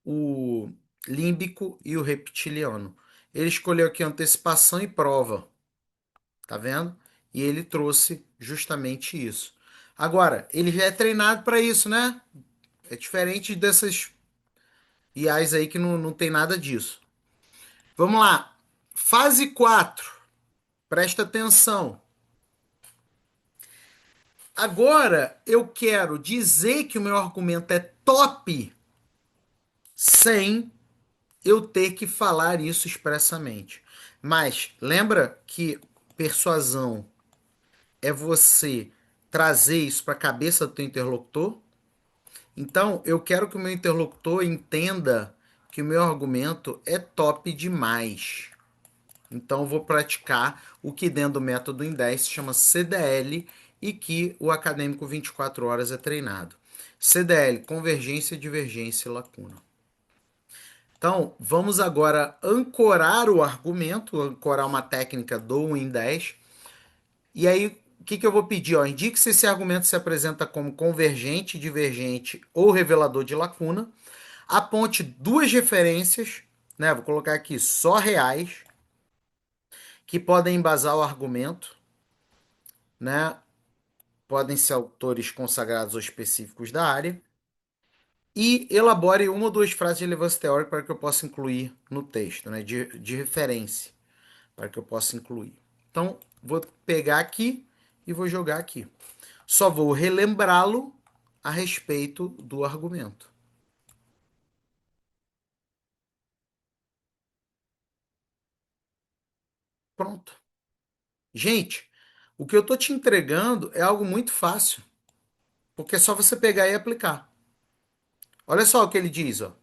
o límbico e o reptiliano. Ele escolheu aqui antecipação e prova, tá vendo? E ele trouxe justamente isso. Agora, ele já é treinado para isso, né? É diferente dessas IAs aí que não tem nada disso. Vamos lá. Fase 4. Presta atenção. Agora eu quero dizer que o meu argumento é top sem eu ter que falar isso expressamente. Mas lembra que persuasão é você trazer isso para a cabeça do teu interlocutor? Então, eu quero que o meu interlocutor entenda que o meu argumento é top demais. Então, eu vou praticar o que dentro do método em 10 se chama CDL e que o acadêmico 24 horas é treinado. CDL, convergência, divergência e lacuna. Então, vamos agora ancorar o argumento, ancorar uma técnica do em 10. E aí, o que, que eu vou pedir? Ó, indique se esse argumento se apresenta como convergente, divergente ou revelador de lacuna. Aponte duas referências, né? Vou colocar aqui só reais, que podem embasar o argumento, né? Podem ser autores consagrados ou específicos da área. E elabore uma ou duas frases de relevância teórica para que eu possa incluir no texto, né? De referência, para que eu possa incluir. Então, vou pegar aqui e vou jogar aqui. Só vou relembrá-lo a respeito do argumento. Pronto. Gente, o que eu tô te entregando é algo muito fácil, porque é só você pegar e aplicar. Olha só o que ele diz, ó.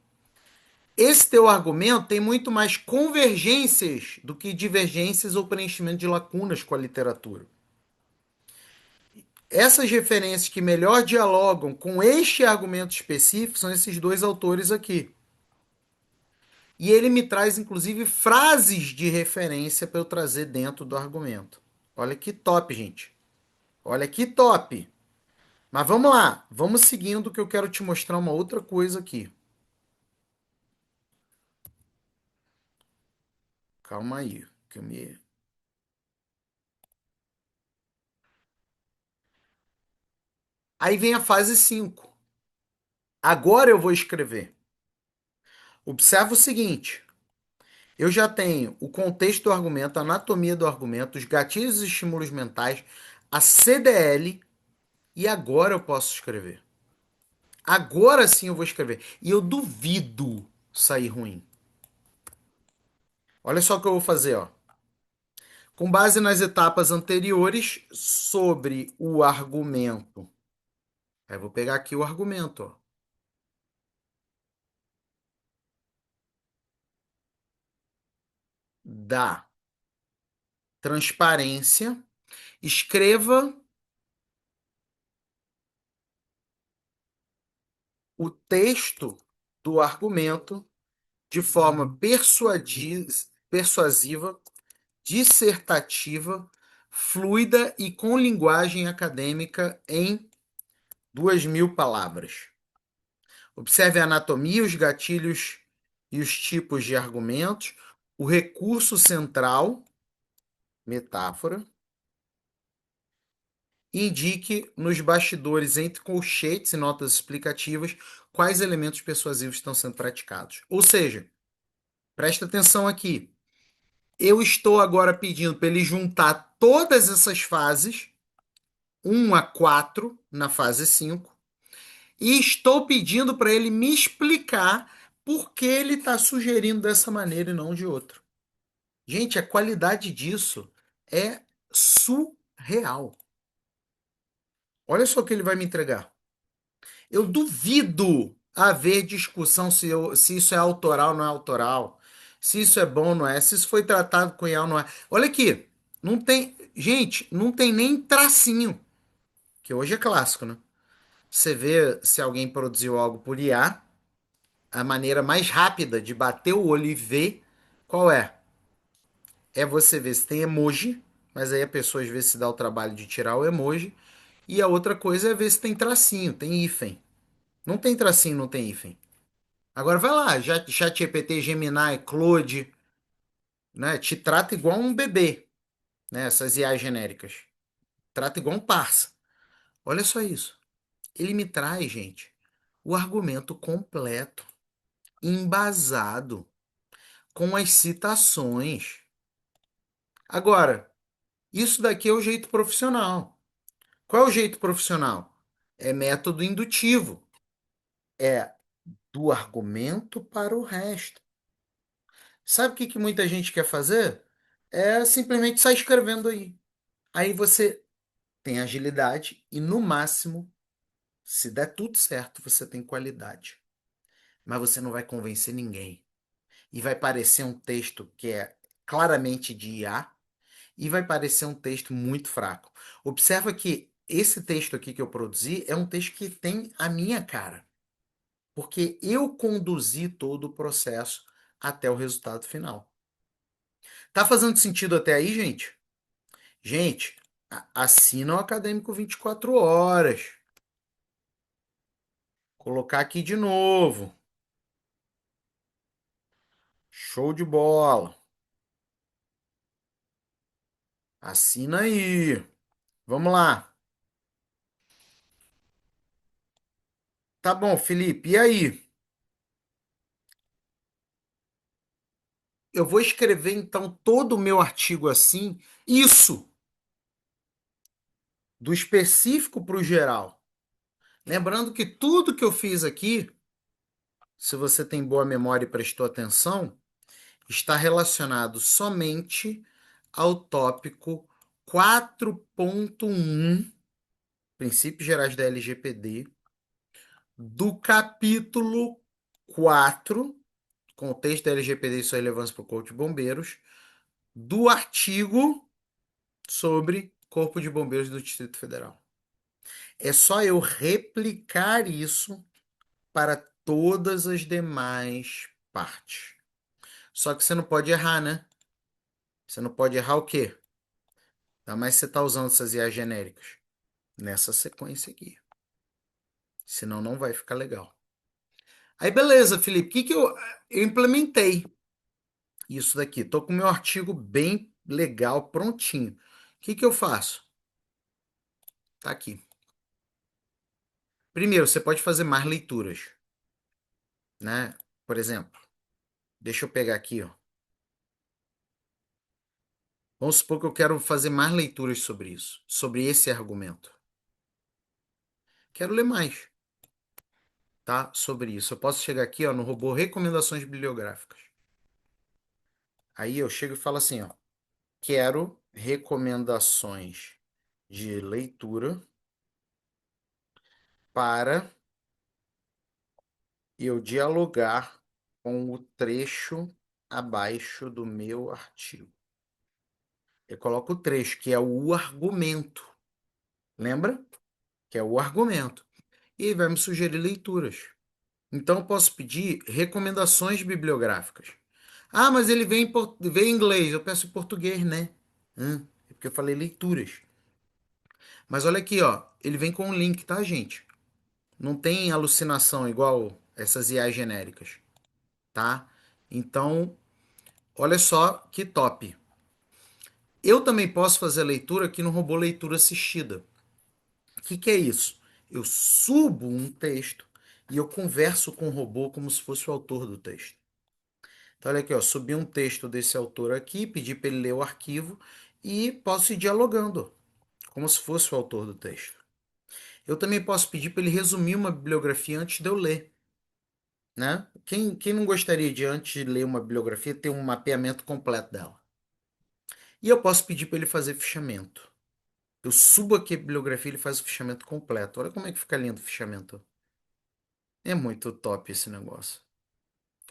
Esse teu argumento tem muito mais convergências do que divergências ou preenchimento de lacunas com a literatura. Essas referências que melhor dialogam com este argumento específico são esses dois autores aqui. E ele me traz, inclusive, frases de referência para eu trazer dentro do argumento. Olha que top, gente. Olha que top. Mas vamos lá, vamos seguindo que eu quero te mostrar uma outra coisa aqui. Calma aí, que eu me... Aí vem a fase 5. Agora eu vou escrever. Observa o seguinte: eu já tenho o contexto do argumento, a anatomia do argumento, os gatilhos e estímulos mentais, a CDL, e agora eu posso escrever. Agora sim eu vou escrever. E eu duvido sair ruim. Olha só o que eu vou fazer, ó. Com base nas etapas anteriores sobre o argumento. Aí eu vou pegar aqui o argumento, ó. Da transparência. Escreva o texto do argumento de forma persuasiva, dissertativa, fluida e com linguagem acadêmica em 2.000 palavras. Observe a anatomia, os gatilhos e os tipos de argumentos, o recurso central, metáfora, e indique nos bastidores, entre colchetes e notas explicativas, quais elementos persuasivos estão sendo praticados. Ou seja, presta atenção aqui. Eu estou agora pedindo para ele juntar todas essas fases, 1 a 4 na fase 5, e estou pedindo para ele me explicar por que ele está sugerindo dessa maneira e não de outra. Gente, a qualidade disso é surreal. Olha só o que ele vai me entregar. Eu duvido haver discussão se isso é autoral ou não é autoral, se isso é bom ou não é, se isso foi tratado com IA ou não é. Olha aqui, não tem, gente, não tem nem tracinho, que hoje é clássico, né? Você vê se alguém produziu algo por IA, a maneira mais rápida de bater o olho e ver qual é. É você ver se tem emoji, mas aí a pessoa às vezes se dá o trabalho de tirar o emoji. E a outra coisa é ver se tem tracinho, tem hífen. Não tem tracinho, não tem hífen. Agora vai lá, ChatGPT, Gemini, Claude, né? Te trata igual um bebê, né? Essas IAs genéricas. Trata igual um parça. Olha só isso. Ele me traz, gente, o argumento completo, embasado, com as citações. Agora, isso daqui é o jeito profissional. Qual é o jeito profissional? É método indutivo. É do argumento para o resto. Sabe o que que muita gente quer fazer? É simplesmente sair escrevendo aí. Aí você tem agilidade e, no máximo, se der tudo certo, você tem qualidade. Mas você não vai convencer ninguém. E vai parecer um texto que é claramente de IA e vai parecer um texto muito fraco. Observa que esse texto aqui que eu produzi é um texto que tem a minha cara, porque eu conduzi todo o processo até o resultado final. Tá fazendo sentido até aí, gente? Gente, assina o Acadêmico 24 horas. Colocar aqui de novo. Show de bola. Assina aí. Vamos lá. Tá bom, Felipe. E aí? Eu vou escrever então todo o meu artigo assim, isso, do específico para o geral. Lembrando que tudo que eu fiz aqui, se você tem boa memória e prestou atenção, está relacionado somente ao tópico 4.1, Princípios Gerais da LGPD, do capítulo 4, Contexto da LGPD e sua relevância para o Corpo de Bombeiros, do artigo sobre Corpo de Bombeiros do Distrito Federal. É só eu replicar isso para todas as demais partes. Só que você não pode errar, né? Você não pode errar o quê? Ainda mais se você está usando essas IAs genéricas. Nessa sequência aqui. Senão não vai ficar legal. Aí beleza, Felipe. O que que eu implementei isso daqui? Tô com o meu artigo bem legal, prontinho. O que que eu faço? Tá aqui. Primeiro, você pode fazer mais leituras, né? Por exemplo, deixa eu pegar aqui, ó. Vamos supor que eu quero fazer mais leituras sobre isso, sobre esse argumento. Quero ler mais, tá? Sobre isso. Eu posso chegar aqui, ó, no robô recomendações bibliográficas. Aí eu chego e falo assim, ó, quero recomendações de leitura para eu dialogar com o trecho abaixo do meu artigo. Eu coloco o trecho, que é o argumento. Lembra? Que é o argumento. E aí vai me sugerir leituras. Então eu posso pedir recomendações bibliográficas. Ah, mas ele vem em inglês. Eu peço em português, né? É porque eu falei leituras. Mas olha aqui, ó. Ele vem com um link, tá, gente? Não tem alucinação igual essas IAs genéricas, tá? Então, olha só que top. Eu também posso fazer a leitura aqui no robô leitura assistida. O que que é isso? Eu subo um texto e eu converso com o robô como se fosse o autor do texto. Então, olha aqui, ó, subi um texto desse autor aqui, pedi para ele ler o arquivo e posso ir dialogando, como se fosse o autor do texto. Eu também posso pedir para ele resumir uma bibliografia antes de eu ler, né? Quem não gostaria de, antes de ler uma bibliografia, ter um mapeamento completo dela? E eu posso pedir para ele fazer fichamento. Eu subo aqui a bibliografia e ele faz o fichamento completo. Olha como é que fica lindo o fichamento. É muito top esse negócio.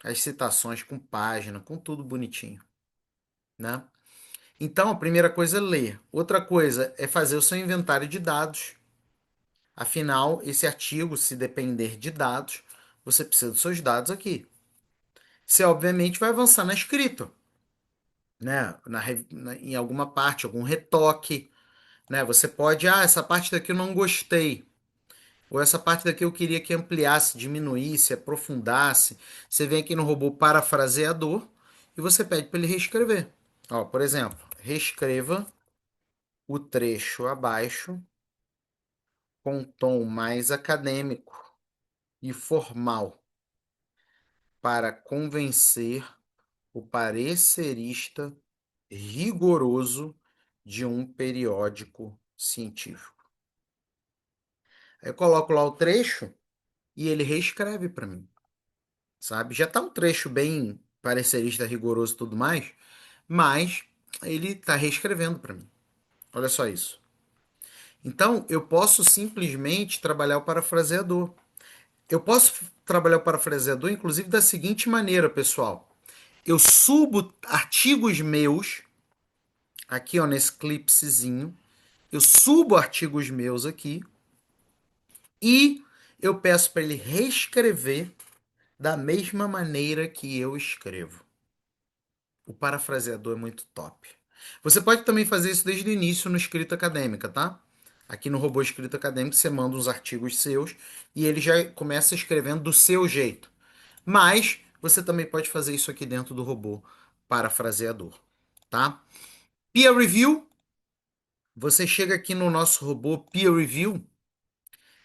As citações com página, com tudo bonitinho, né? Então, a primeira coisa é ler. Outra coisa é fazer o seu inventário de dados. Afinal, esse artigo, se depender de dados, você precisa dos seus dados aqui. Você, obviamente, vai avançar na escrita, né? Em alguma parte, algum retoque, né? Você pode, essa parte daqui eu não gostei. Ou essa parte daqui eu queria que ampliasse, diminuísse, aprofundasse. Você vem aqui no robô parafraseador e você pede para ele reescrever. Ó, por exemplo, reescreva o trecho abaixo com um tom mais acadêmico e formal para convencer o parecerista rigoroso de um periódico científico. Aí eu coloco lá o trecho e ele reescreve para mim, sabe? Já tá um trecho bem parecerista, rigoroso e tudo mais, mas ele tá reescrevendo para mim. Olha só isso. Então, eu posso simplesmente trabalhar o parafraseador. Eu posso trabalhar o parafraseador, inclusive, da seguinte maneira, pessoal. Eu subo artigos meus, aqui ó, nesse clipsezinho, eu subo artigos meus aqui e eu peço para ele reescrever da mesma maneira que eu escrevo. O parafraseador é muito top. Você pode também fazer isso desde o início no escrita acadêmica, tá? Aqui no robô escrita acadêmica você manda uns artigos seus e ele já começa escrevendo do seu jeito. Mas você também pode fazer isso aqui dentro do robô parafraseador, tá? Peer review, você chega aqui no nosso robô peer review.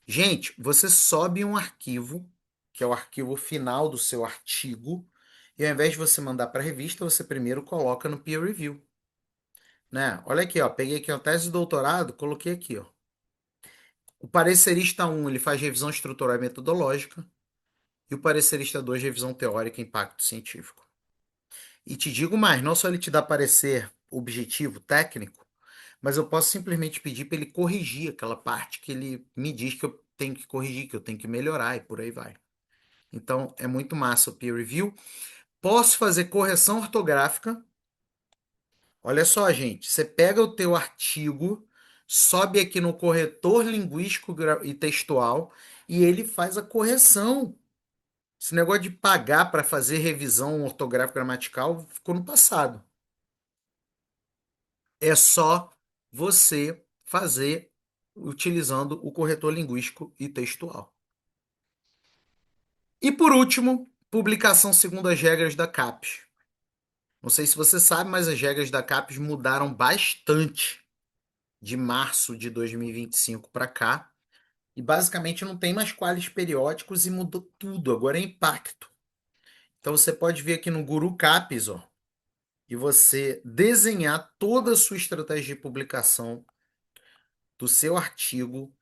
Gente, você sobe um arquivo, que é o arquivo final do seu artigo, e ao invés de você mandar para a revista, você primeiro coloca no peer review, né? Olha aqui, ó, peguei aqui a tese de doutorado, coloquei aqui, ó. O parecerista um ele faz revisão estrutural e metodológica, e o parecerista 2 revisão teórica e impacto científico. E te digo mais, não só ele te dá parecer objetivo, técnico, mas eu posso simplesmente pedir para ele corrigir aquela parte que ele me diz que eu tenho que corrigir, que eu tenho que melhorar e por aí vai. Então, é muito massa o peer review. Posso fazer correção ortográfica. Olha só, gente, você pega o teu artigo, sobe aqui no corretor linguístico e textual e ele faz a correção. Esse negócio de pagar para fazer revisão ortográfica gramatical ficou no passado. É só você fazer utilizando o corretor linguístico e textual. E por último, publicação segundo as regras da CAPES. Não sei se você sabe, mas as regras da CAPES mudaram bastante de março de 2025 para cá. E basicamente não tem mais quales periódicos e mudou tudo. Agora é impacto. Então você pode vir aqui no Guru CAPES, ó, e você desenhar toda a sua estratégia de publicação do seu artigo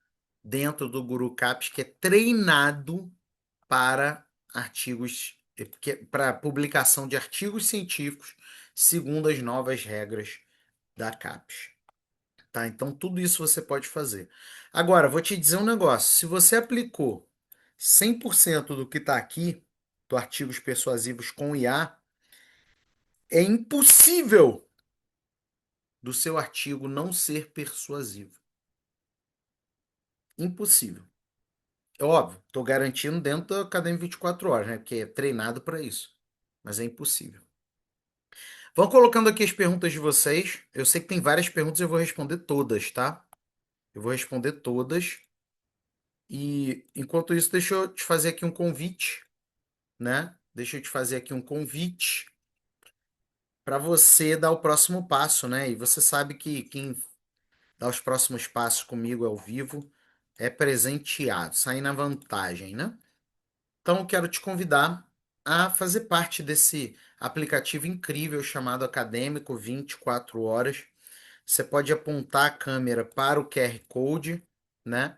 dentro do Guru CAPES, que é treinado para artigos, para publicação de artigos científicos segundo as novas regras da CAPES. Tá? Então, tudo isso você pode fazer. Agora, vou te dizer um negócio. Se você aplicou 100% do que está aqui, do artigos persuasivos com IA, é impossível do seu artigo não ser persuasivo. Impossível. É óbvio, estou garantindo dentro da Academia 24 horas, né? Porque é treinado para isso. Mas é impossível. Vão colocando aqui as perguntas de vocês. Eu sei que tem várias perguntas, eu vou responder todas, tá? Eu vou responder todas. E enquanto isso, deixa eu te fazer aqui um convite, né? Deixa eu te fazer aqui um convite para você dar o próximo passo, né? E você sabe que quem dá os próximos passos comigo ao vivo é presenteado, sai na vantagem, né? Então, eu quero te convidar a fazer parte desse aplicativo incrível chamado Acadêmico 24 horas. Você pode apontar a câmera para o QR Code, né?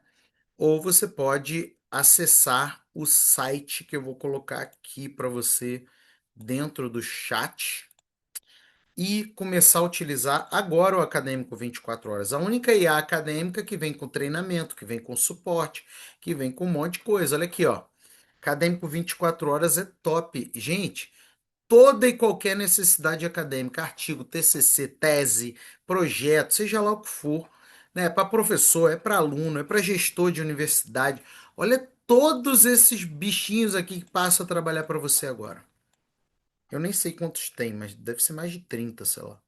Ou você pode acessar o site que eu vou colocar aqui para você dentro do chat e começar a utilizar agora o Acadêmico 24 horas. A única IA acadêmica que vem com treinamento, que vem com suporte, que vem com um monte de coisa. Olha aqui, ó. Acadêmico 24 horas é top. Gente, toda e qualquer necessidade acadêmica, artigo, TCC, tese, projeto, seja lá o que for, né? É para professor, é para aluno, é para gestor de universidade. Olha todos esses bichinhos aqui que passam a trabalhar para você agora. Eu nem sei quantos tem, mas deve ser mais de 30, sei lá.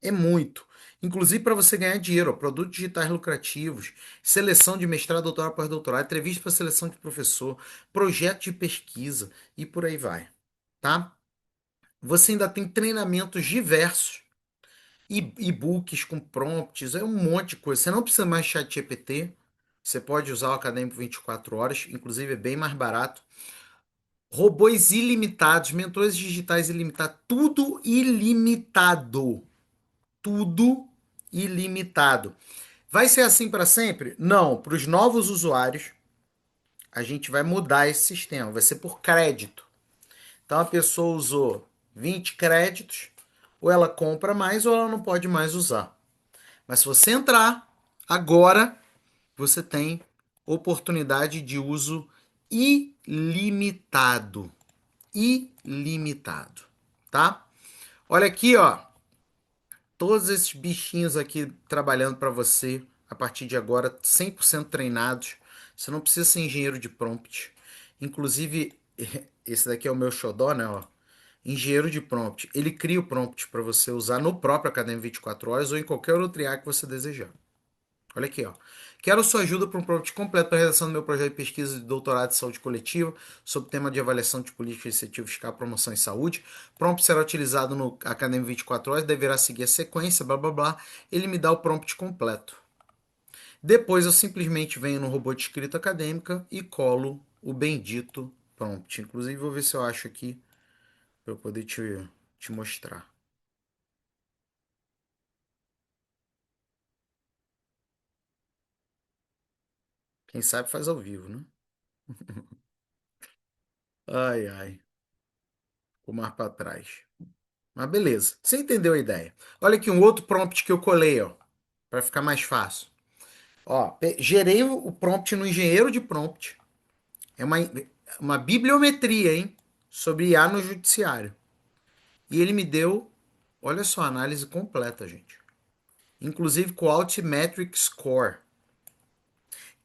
É muito. Inclusive para você ganhar dinheiro, ó, produtos digitais lucrativos, seleção de mestrado, doutorado, pós-doutorado, entrevista para seleção de professor, projeto de pesquisa e por aí vai, tá? Você ainda tem treinamentos diversos, e-books com prompts, é um monte de coisa. Você não precisa mais de chat GPT, você pode usar o Acadêmico 24 horas, inclusive é bem mais barato. Robôs ilimitados, mentores digitais ilimitados, tudo ilimitado. Tudo ilimitado. Vai ser assim para sempre? Não. Para os novos usuários, a gente vai mudar esse sistema. Vai ser por crédito. Então a pessoa usou 20 créditos, ou ela compra mais ou ela não pode mais usar. Mas se você entrar agora, você tem oportunidade de uso ilimitado. Ilimitado, tá? Olha aqui, ó, todos esses bichinhos aqui trabalhando para você a partir de agora, 100% treinados. Você não precisa ser engenheiro de prompt. Inclusive, esse daqui é o meu xodó, né, ó. Engenheiro de prompt. Ele cria o prompt para você usar no próprio Academia 24 horas ou em qualquer outro IA que você desejar. Olha aqui, ó. Quero sua ajuda para um prompt completo para a redação do meu projeto de pesquisa de doutorado de saúde coletiva sobre o tema de avaliação de política de incentivo fiscal, promoção em saúde. Prompt será utilizado no Academia 24 horas, deverá seguir a sequência, blá blá blá. Ele me dá o prompt completo. Depois eu simplesmente venho no robô de escrita acadêmica e colo o bendito prompt. Inclusive, vou ver se eu acho aqui para eu poder te mostrar. Quem sabe faz ao vivo, né? Ai, ai. Vou mais para trás. Mas beleza, você entendeu a ideia. Olha aqui um outro prompt que eu colei, ó. para ficar mais fácil. Ó, gerei o prompt no engenheiro de prompt. É uma bibliometria, hein? Sobre IA no judiciário. E ele me deu, olha só, a análise completa, gente. Inclusive com Altmetric Score.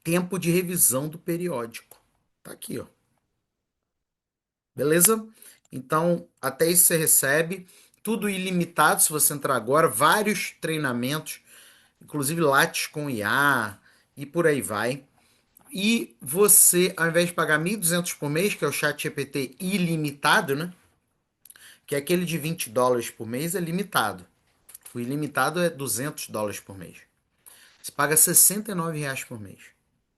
Tempo de revisão do periódico. Tá aqui, ó. Beleza? Então, até isso você recebe. Tudo ilimitado, se você entrar agora. Vários treinamentos, inclusive Lattes com IA e por aí vai. E você, ao invés de pagar 1.200 por mês, que é o chat GPT ilimitado, né? Que é aquele de US$ 20 por mês, é limitado. O ilimitado é US$ 200 por mês. Você paga R$ 69 por mês.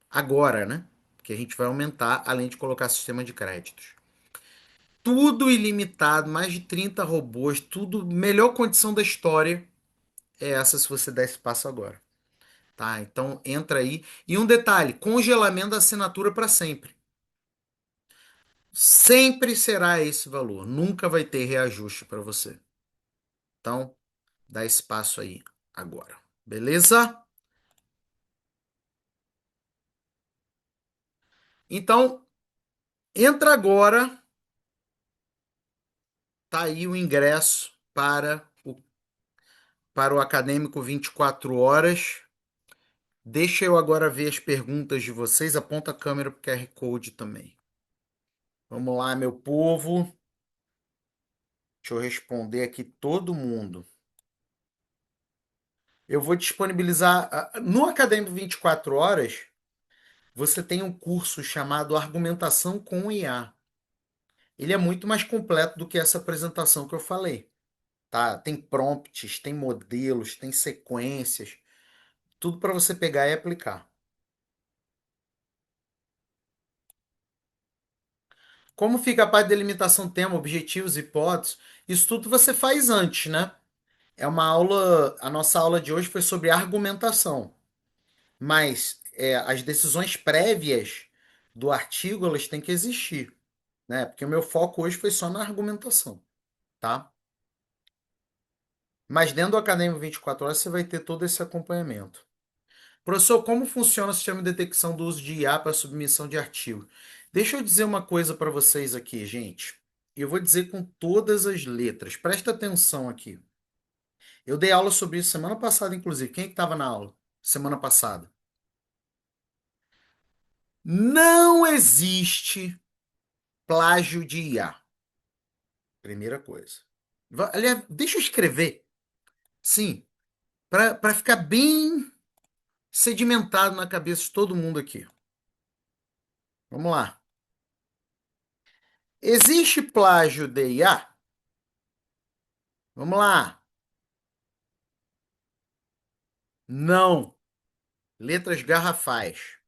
Agora, né? Que a gente vai aumentar, além de colocar sistema de créditos. Tudo ilimitado, mais de 30 robôs, tudo, melhor condição da história é essa se você der esse passo agora. Tá? Então entra aí. E um detalhe: congelamento da assinatura para sempre. Sempre será esse valor. Nunca vai ter reajuste para você. Então, dá esse passo aí agora. Beleza? Então, entra agora. Tá aí o ingresso para o Acadêmico 24 horas. Deixa eu agora ver as perguntas de vocês. Aponta a câmera para o QR Code também. Vamos lá, meu povo. Deixa eu responder aqui todo mundo. Eu vou disponibilizar no Acadêmico 24 horas. Você tem um curso chamado Argumentação com IA. Ele é muito mais completo do que essa apresentação que eu falei, tá? Tem prompts, tem modelos, tem sequências, tudo para você pegar e aplicar. Como fica a parte de delimitação, tema, objetivos, hipóteses? Isso tudo você faz antes, né? É uma aula, a nossa aula de hoje foi sobre argumentação, mas as decisões prévias do artigo, elas têm que existir, né? Porque o meu foco hoje foi só na argumentação, tá? Mas dentro do Acadêmico 24 horas você vai ter todo esse acompanhamento. Professor, como funciona o sistema de detecção do uso de IA para submissão de artigo? Deixa eu dizer uma coisa para vocês aqui, gente. Eu vou dizer com todas as letras. Presta atenção aqui. Eu dei aula sobre isso semana passada, inclusive. Quem é que estava na aula semana passada? Não existe plágio de IA. Primeira coisa. Aliás, deixa eu escrever. Sim, para ficar bem sedimentado na cabeça de todo mundo aqui. Vamos lá. Existe plágio de IA? Vamos lá. Não. Letras garrafais.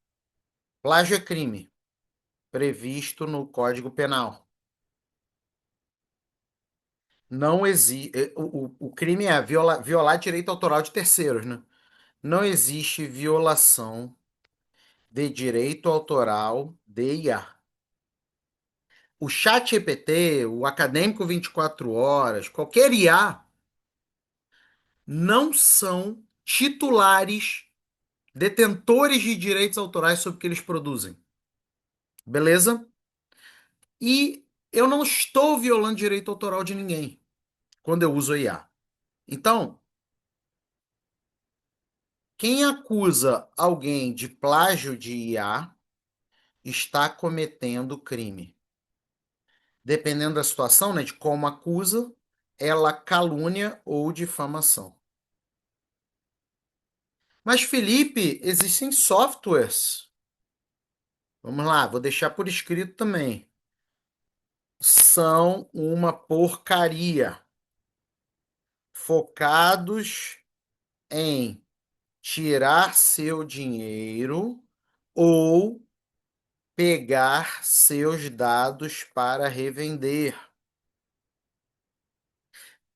Plágio é crime, previsto no Código Penal. Não existe. O crime é violar direito autoral de terceiros, né? Não existe violação de direito autoral de IA. O chat GPT, o Acadêmico 24 horas, qualquer IA, não são titulares, detentores de direitos autorais sobre o que eles produzem. Beleza? E eu não estou violando direito autoral de ninguém quando eu uso a IA. Então, quem acusa alguém de plágio de IA está cometendo crime. Dependendo da situação, né, de como acusa, ela calúnia ou difamação. Mas, Felipe, existem softwares. Vamos lá, vou deixar por escrito também. São uma porcaria. Focados em tirar seu dinheiro ou pegar seus dados para revender.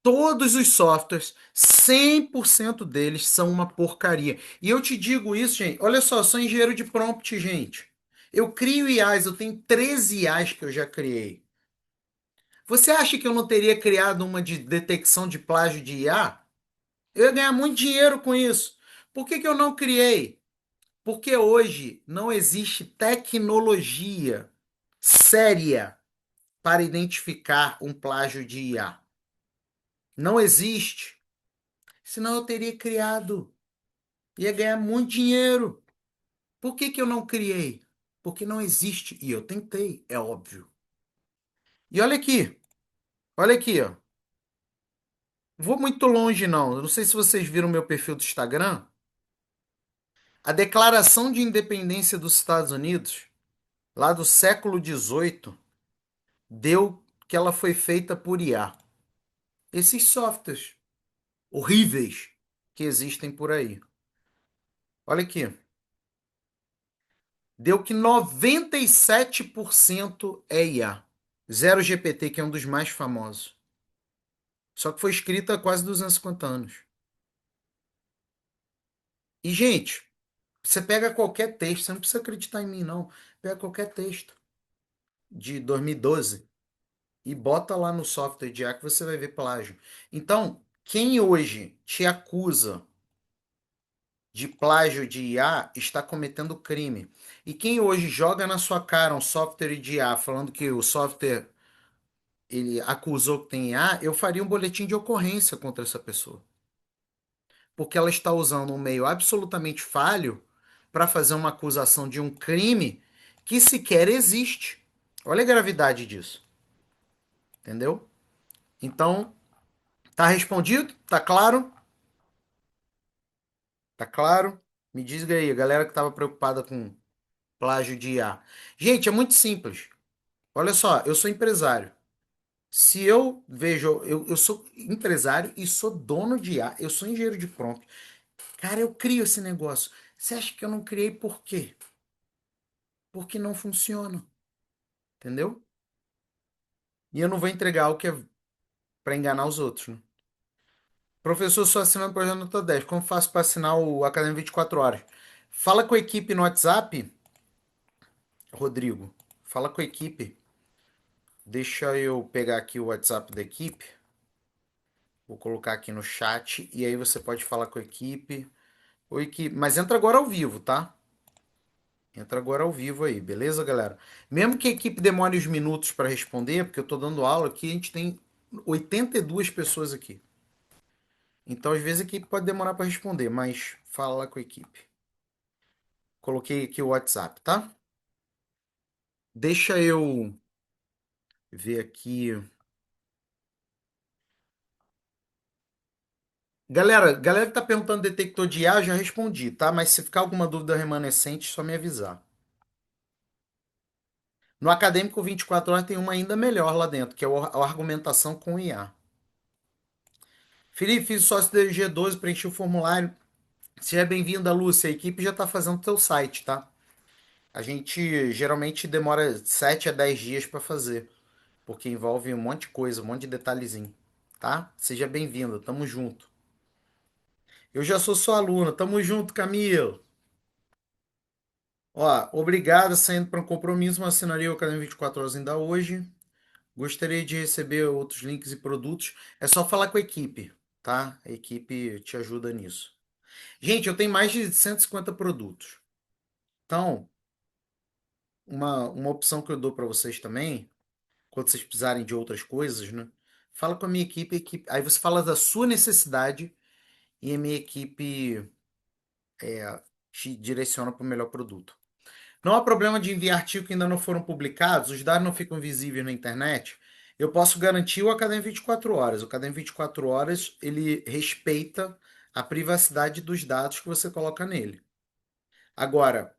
Todos os softwares, 100% deles são uma porcaria. E eu te digo isso, gente. Olha só, eu sou engenheiro de prompt, gente. Eu crio IAs, eu tenho 13 IAs que eu já criei. Você acha que eu não teria criado uma de detecção de plágio de IA? Eu ia ganhar muito dinheiro com isso. Por que que eu não criei? Porque hoje não existe tecnologia séria para identificar um plágio de IA. Não existe. Senão eu teria criado. Ia ganhar muito dinheiro. Por que que eu não criei? Porque não existe. E eu tentei, é óbvio. E olha aqui, ó. Vou muito longe, não. Eu não sei se vocês viram meu perfil do Instagram. A Declaração de Independência dos Estados Unidos, lá do século XVIII, deu que ela foi feita por IA. Esses softwares horríveis que existem por aí. Olha aqui. Deu que 97% é IA. Zero GPT, que é um dos mais famosos. Só que foi escrito há quase 250 anos. E, gente, você pega qualquer texto, você não precisa acreditar em mim, não. Pega qualquer texto de 2012 e bota lá no software de IA que você vai ver plágio. Então, quem hoje te acusa de plágio de IA está cometendo crime. E quem hoje joga na sua cara um software de IA falando que o software ele acusou que tem IA, eu faria um boletim de ocorrência contra essa pessoa. Porque ela está usando um meio absolutamente falho para fazer uma acusação de um crime que sequer existe. Olha a gravidade disso, entendeu? Então, tá respondido? Tá claro? Tá claro? Me diz aí, a galera que estava preocupada com plágio de IA. Gente, é muito simples. Olha só, eu sou empresário. Se eu vejo, eu sou empresário e sou dono de IA, eu sou engenheiro de prompt. Cara, eu crio esse negócio. Você acha que eu não criei por quê? Porque não funciona, entendeu? E eu não vou entregar o que é para enganar os outros, né? Professor, sou assinando o projeto Nota 10. Como faço para assinar o Academia 24 horas? Fala com a equipe no WhatsApp, Rodrigo. Fala com a equipe. Deixa eu pegar aqui o WhatsApp da equipe. Vou colocar aqui no chat e aí você pode falar com a equipe. Oi, equipe. Mas entra agora ao vivo, tá? Entra agora ao vivo aí, beleza, galera? Mesmo que a equipe demore uns minutos para responder, porque eu tô dando aula aqui, a gente tem 82 pessoas aqui. Então, às vezes, a equipe pode demorar para responder, mas fala lá com a equipe. Coloquei aqui o WhatsApp, tá? Deixa eu ver aqui. Galera que tá perguntando detector de IA, já respondi, tá? Mas se ficar alguma dúvida remanescente, é só me avisar. No Acadêmico 24 horas tem uma ainda melhor lá dentro, que é a argumentação com IA. Felipe, fiz o sócio da G12, preenchi o formulário. Seja bem-vinda, Lúcia. A equipe já está fazendo o teu site, tá? A gente geralmente demora 7 a 10 dias para fazer, porque envolve um monte de coisa, um monte de detalhezinho, tá? Seja bem-vinda, tamo junto. Eu já sou sua aluna, tamo junto, Camilo. Ó, obrigado, saindo para um compromisso, mas assinaria o Academia 24 horas ainda hoje. Gostaria de receber outros links e produtos. É só falar com a equipe, tá? A equipe te ajuda nisso. Gente, eu tenho mais de 150 produtos. Então, uma opção que eu dou para vocês também, quando vocês precisarem de outras coisas, né? Fala com a minha equipe. Aí você fala da sua necessidade e a minha equipe te direciona para o melhor produto. Não há problema de enviar artigos que ainda não foram publicados, os dados não ficam visíveis na internet. Eu posso garantir o Academia 24 horas. O Academia 24 horas, ele respeita a privacidade dos dados que você coloca nele. Agora,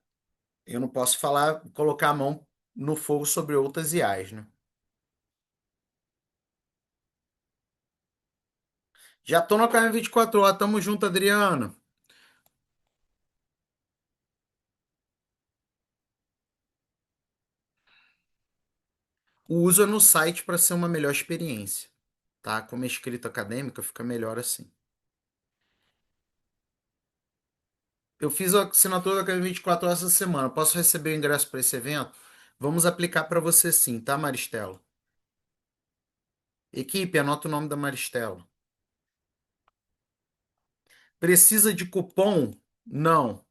eu não posso falar, colocar a mão no fogo sobre outras IAs, né? Já tô no Academia 24 horas, tamo junto, Adriano. O uso é no site para ser uma melhor experiência, tá? Como é escrita acadêmica, fica melhor assim. Eu fiz a assinatura da Academia 24 horas essa semana. Posso receber o ingresso para esse evento? Vamos aplicar para você sim, tá, Maristela? Equipe, anota o nome da Maristela. Precisa de cupom? Não,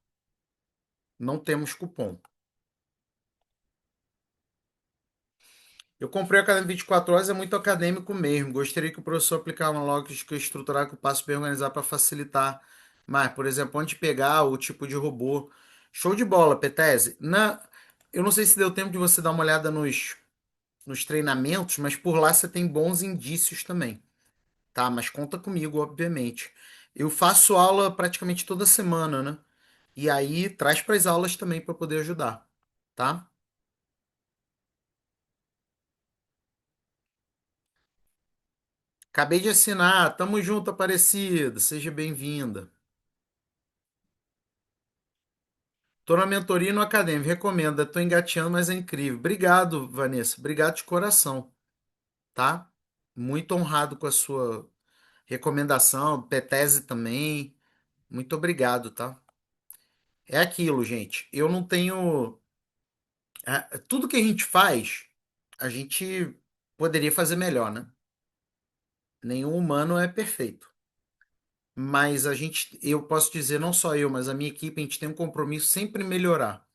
não temos cupom. Eu comprei o Academia 24 horas, é muito acadêmico mesmo. Gostaria que o professor aplicasse uma lógica estrutural que eu passo bem organizar para facilitar. Mas, por exemplo, onde pegar o tipo de robô. Show de bola, Petese. Eu não sei se deu tempo de você dar uma olhada nos treinamentos, mas por lá você tem bons indícios também, tá? Mas conta comigo, obviamente. Eu faço aula praticamente toda semana, né? E aí traz para as aulas também para poder ajudar, tá? Acabei de assinar. Tamo junto, Aparecida. Seja bem-vinda. Tô na mentoria e no acadêmico. Recomendo. Tô engateando, mas é incrível. Obrigado, Vanessa. Obrigado de coração, tá? Muito honrado com a sua recomendação. Petese também. Muito obrigado, tá? É aquilo, gente. Eu não tenho. Tudo que a gente faz, a gente poderia fazer melhor, né? Nenhum humano é perfeito. Mas eu posso dizer, não só eu, mas a minha equipe, a gente tem um compromisso sempre em melhorar,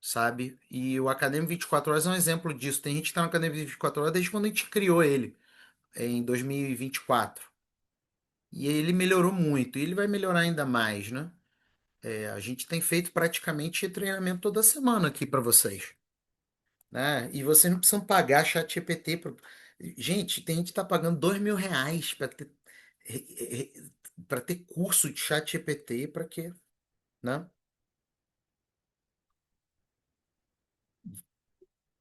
sabe? E o Academy 24 Horas é um exemplo disso. Tem gente que está no Academy 24 Horas desde quando a gente criou ele, em 2024. E ele melhorou muito, e ele vai melhorar ainda mais, né? A gente tem feito praticamente treinamento toda semana aqui para vocês, né? E vocês não precisam pagar ChatGPT. Gente, tem gente que tá pagando R$ 2.000 para ter curso de ChatGPT, para quê? Né?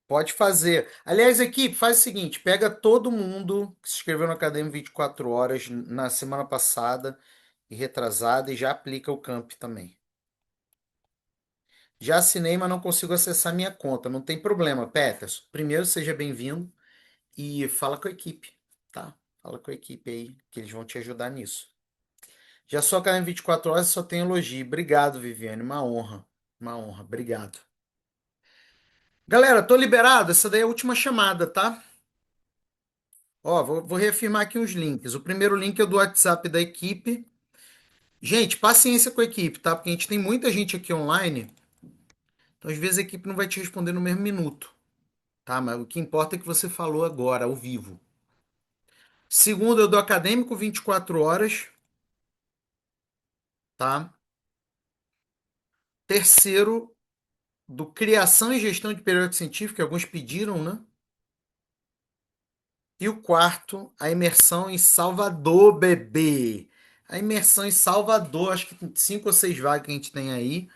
Pode fazer. Aliás, equipe, faz o seguinte: pega todo mundo que se inscreveu no Academia 24 horas na semana passada e retrasada e já aplica o Camp também. Já assinei, mas não consigo acessar minha conta. Não tem problema, Peterson. Primeiro, seja bem-vindo e fala com a equipe, tá? Fala com a equipe aí, que eles vão te ajudar nisso. Já sou Academia 24 horas e só tem elogio. Obrigado, Viviane. Uma honra. Uma honra. Obrigado. Galera, tô liberado. Essa daí é a última chamada, tá? Ó, vou reafirmar aqui uns links. O primeiro link é o do WhatsApp da equipe. Gente, paciência com a equipe, tá? Porque a gente tem muita gente aqui online, então às vezes a equipe não vai te responder no mesmo minuto, tá? Mas o que importa é que você falou agora, ao vivo. Segundo é o do Acadêmico 24 horas, tá? Terceiro, do Criação e Gestão de Periódico Científico, que alguns pediram, né? E o quarto, a imersão em Salvador, bebê. A imersão em Salvador, acho que tem 5 ou 6 vagas que a gente tem aí.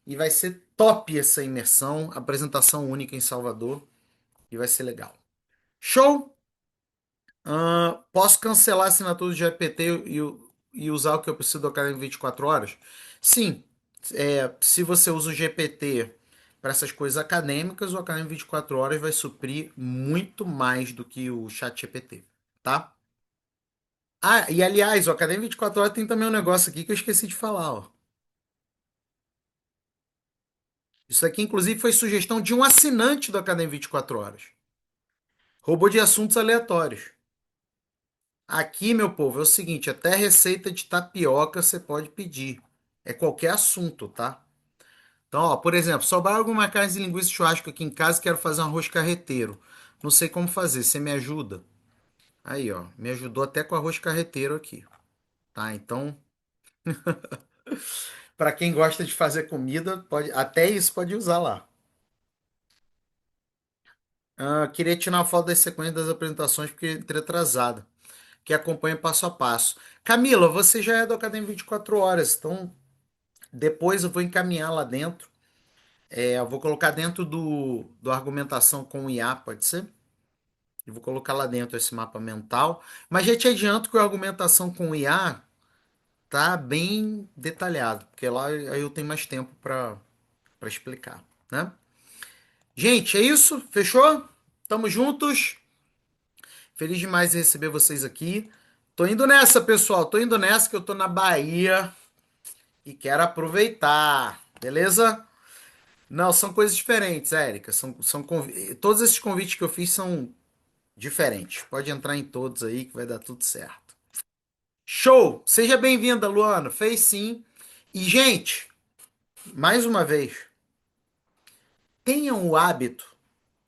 E vai ser top essa imersão, apresentação única em Salvador. E vai ser legal. Show? Posso cancelar a assinatura do GPT e usar o que eu preciso do Academy 24 horas? Sim. Se você usa o GPT para essas coisas acadêmicas, o Academy 24 horas vai suprir muito mais do que o chat GPT, tá? E aliás, o Academy 24 horas tem também um negócio aqui que eu esqueci de falar, ó. Isso aqui, inclusive, foi sugestão de um assinante do Academy 24 horas. Robô de assuntos aleatórios. Aqui, meu povo, é o seguinte, até receita de tapioca você pode pedir. É qualquer assunto, tá? Então, ó, por exemplo, sobraram alguma carne de linguiça de churrasco aqui em casa, quero fazer um arroz carreteiro. Não sei como fazer, você me ajuda? Aí, ó, me ajudou até com arroz carreteiro aqui, tá? Então, para quem gosta de fazer comida, pode, até isso pode usar lá. Queria tirar uma foto das sequências das apresentações porque entrei atrasado, que acompanha passo a passo. Camila, você já é do Academia 24 horas, então depois eu vou encaminhar lá dentro. Eu vou colocar dentro do argumentação com o IA, pode ser? Eu vou colocar lá dentro esse mapa mental. Mas já te adianto que a argumentação com o IA tá bem detalhado, porque lá aí eu tenho mais tempo para explicar, né? Gente, é isso? Fechou? Tamo juntos. Feliz demais em receber vocês aqui. Tô indo nessa, pessoal. Tô indo nessa que eu tô na Bahia e quero aproveitar, beleza? Não, são coisas diferentes, Érica. Todos esses convites que eu fiz são diferentes. Pode entrar em todos aí que vai dar tudo certo. Show! Seja bem-vinda, Luana. Fez sim. E, gente, mais uma vez, tenham o hábito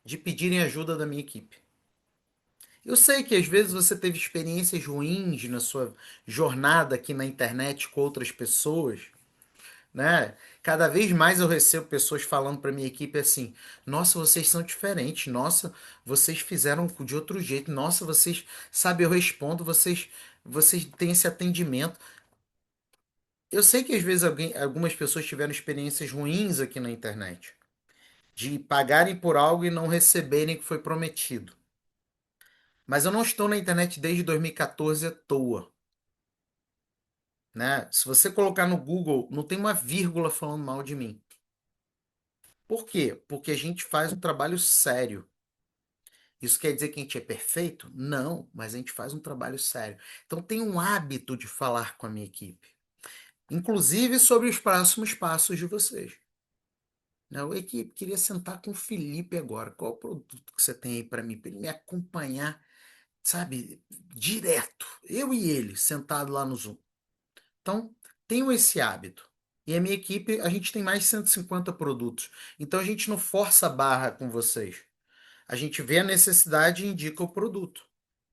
de pedirem ajuda da minha equipe. Eu sei que às vezes você teve experiências ruins na sua jornada aqui na internet com outras pessoas, né? Cada vez mais eu recebo pessoas falando para minha equipe assim: "Nossa, vocês são diferentes. Nossa, vocês fizeram de outro jeito. Nossa, vocês, sabe, eu respondo, vocês têm esse atendimento". Eu sei que às vezes algumas pessoas tiveram experiências ruins aqui na internet, de pagarem por algo e não receberem o que foi prometido. Mas eu não estou na internet desde 2014 à toa, né? Se você colocar no Google, não tem uma vírgula falando mal de mim. Por quê? Porque a gente faz um trabalho sério. Isso quer dizer que a gente é perfeito? Não, mas a gente faz um trabalho sério. Então tem um hábito de falar com a minha equipe, inclusive sobre os próximos passos de vocês. Né? O equipe queria sentar com o Felipe agora. Qual o produto que você tem aí para mim, para ele me acompanhar, sabe, direto, eu e ele, sentado lá no Zoom. Então, tenho esse hábito. E a minha equipe, a gente tem mais de 150 produtos. Então, a gente não força a barra com vocês. A gente vê a necessidade e indica o produto.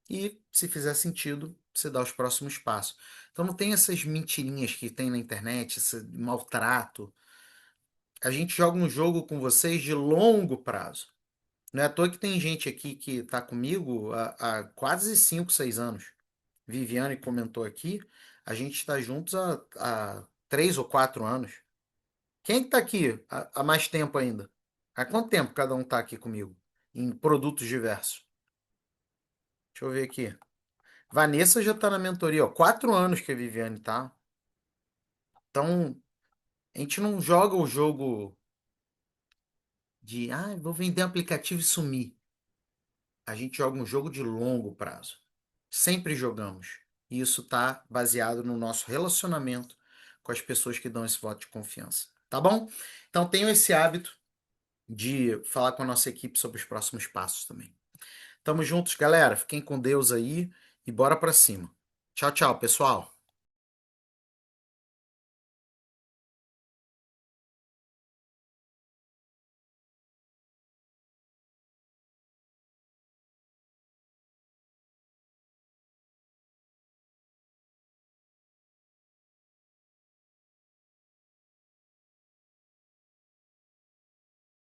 E, se fizer sentido, você dá os próximos passos. Então, não tem essas mentirinhas que tem na internet, esse maltrato. A gente joga um jogo com vocês de longo prazo. Não é à toa que tem gente aqui que está comigo há quase 5, 6 anos. Viviane comentou aqui, a gente está juntos há 3 ou 4 anos. Quem está aqui há mais tempo ainda? Há quanto tempo cada um está aqui comigo? Em produtos diversos. Deixa eu ver aqui. Vanessa já está na mentoria, ó, 4 anos que a Viviane tá. Então, a gente não joga o jogo de, vou vender um aplicativo e sumir. A gente joga um jogo de longo prazo. Sempre jogamos. E isso está baseado no nosso relacionamento com as pessoas que dão esse voto de confiança. Tá bom? Então tenho esse hábito de falar com a nossa equipe sobre os próximos passos também. Tamo juntos, galera. Fiquem com Deus aí e bora pra cima. Tchau, tchau, pessoal.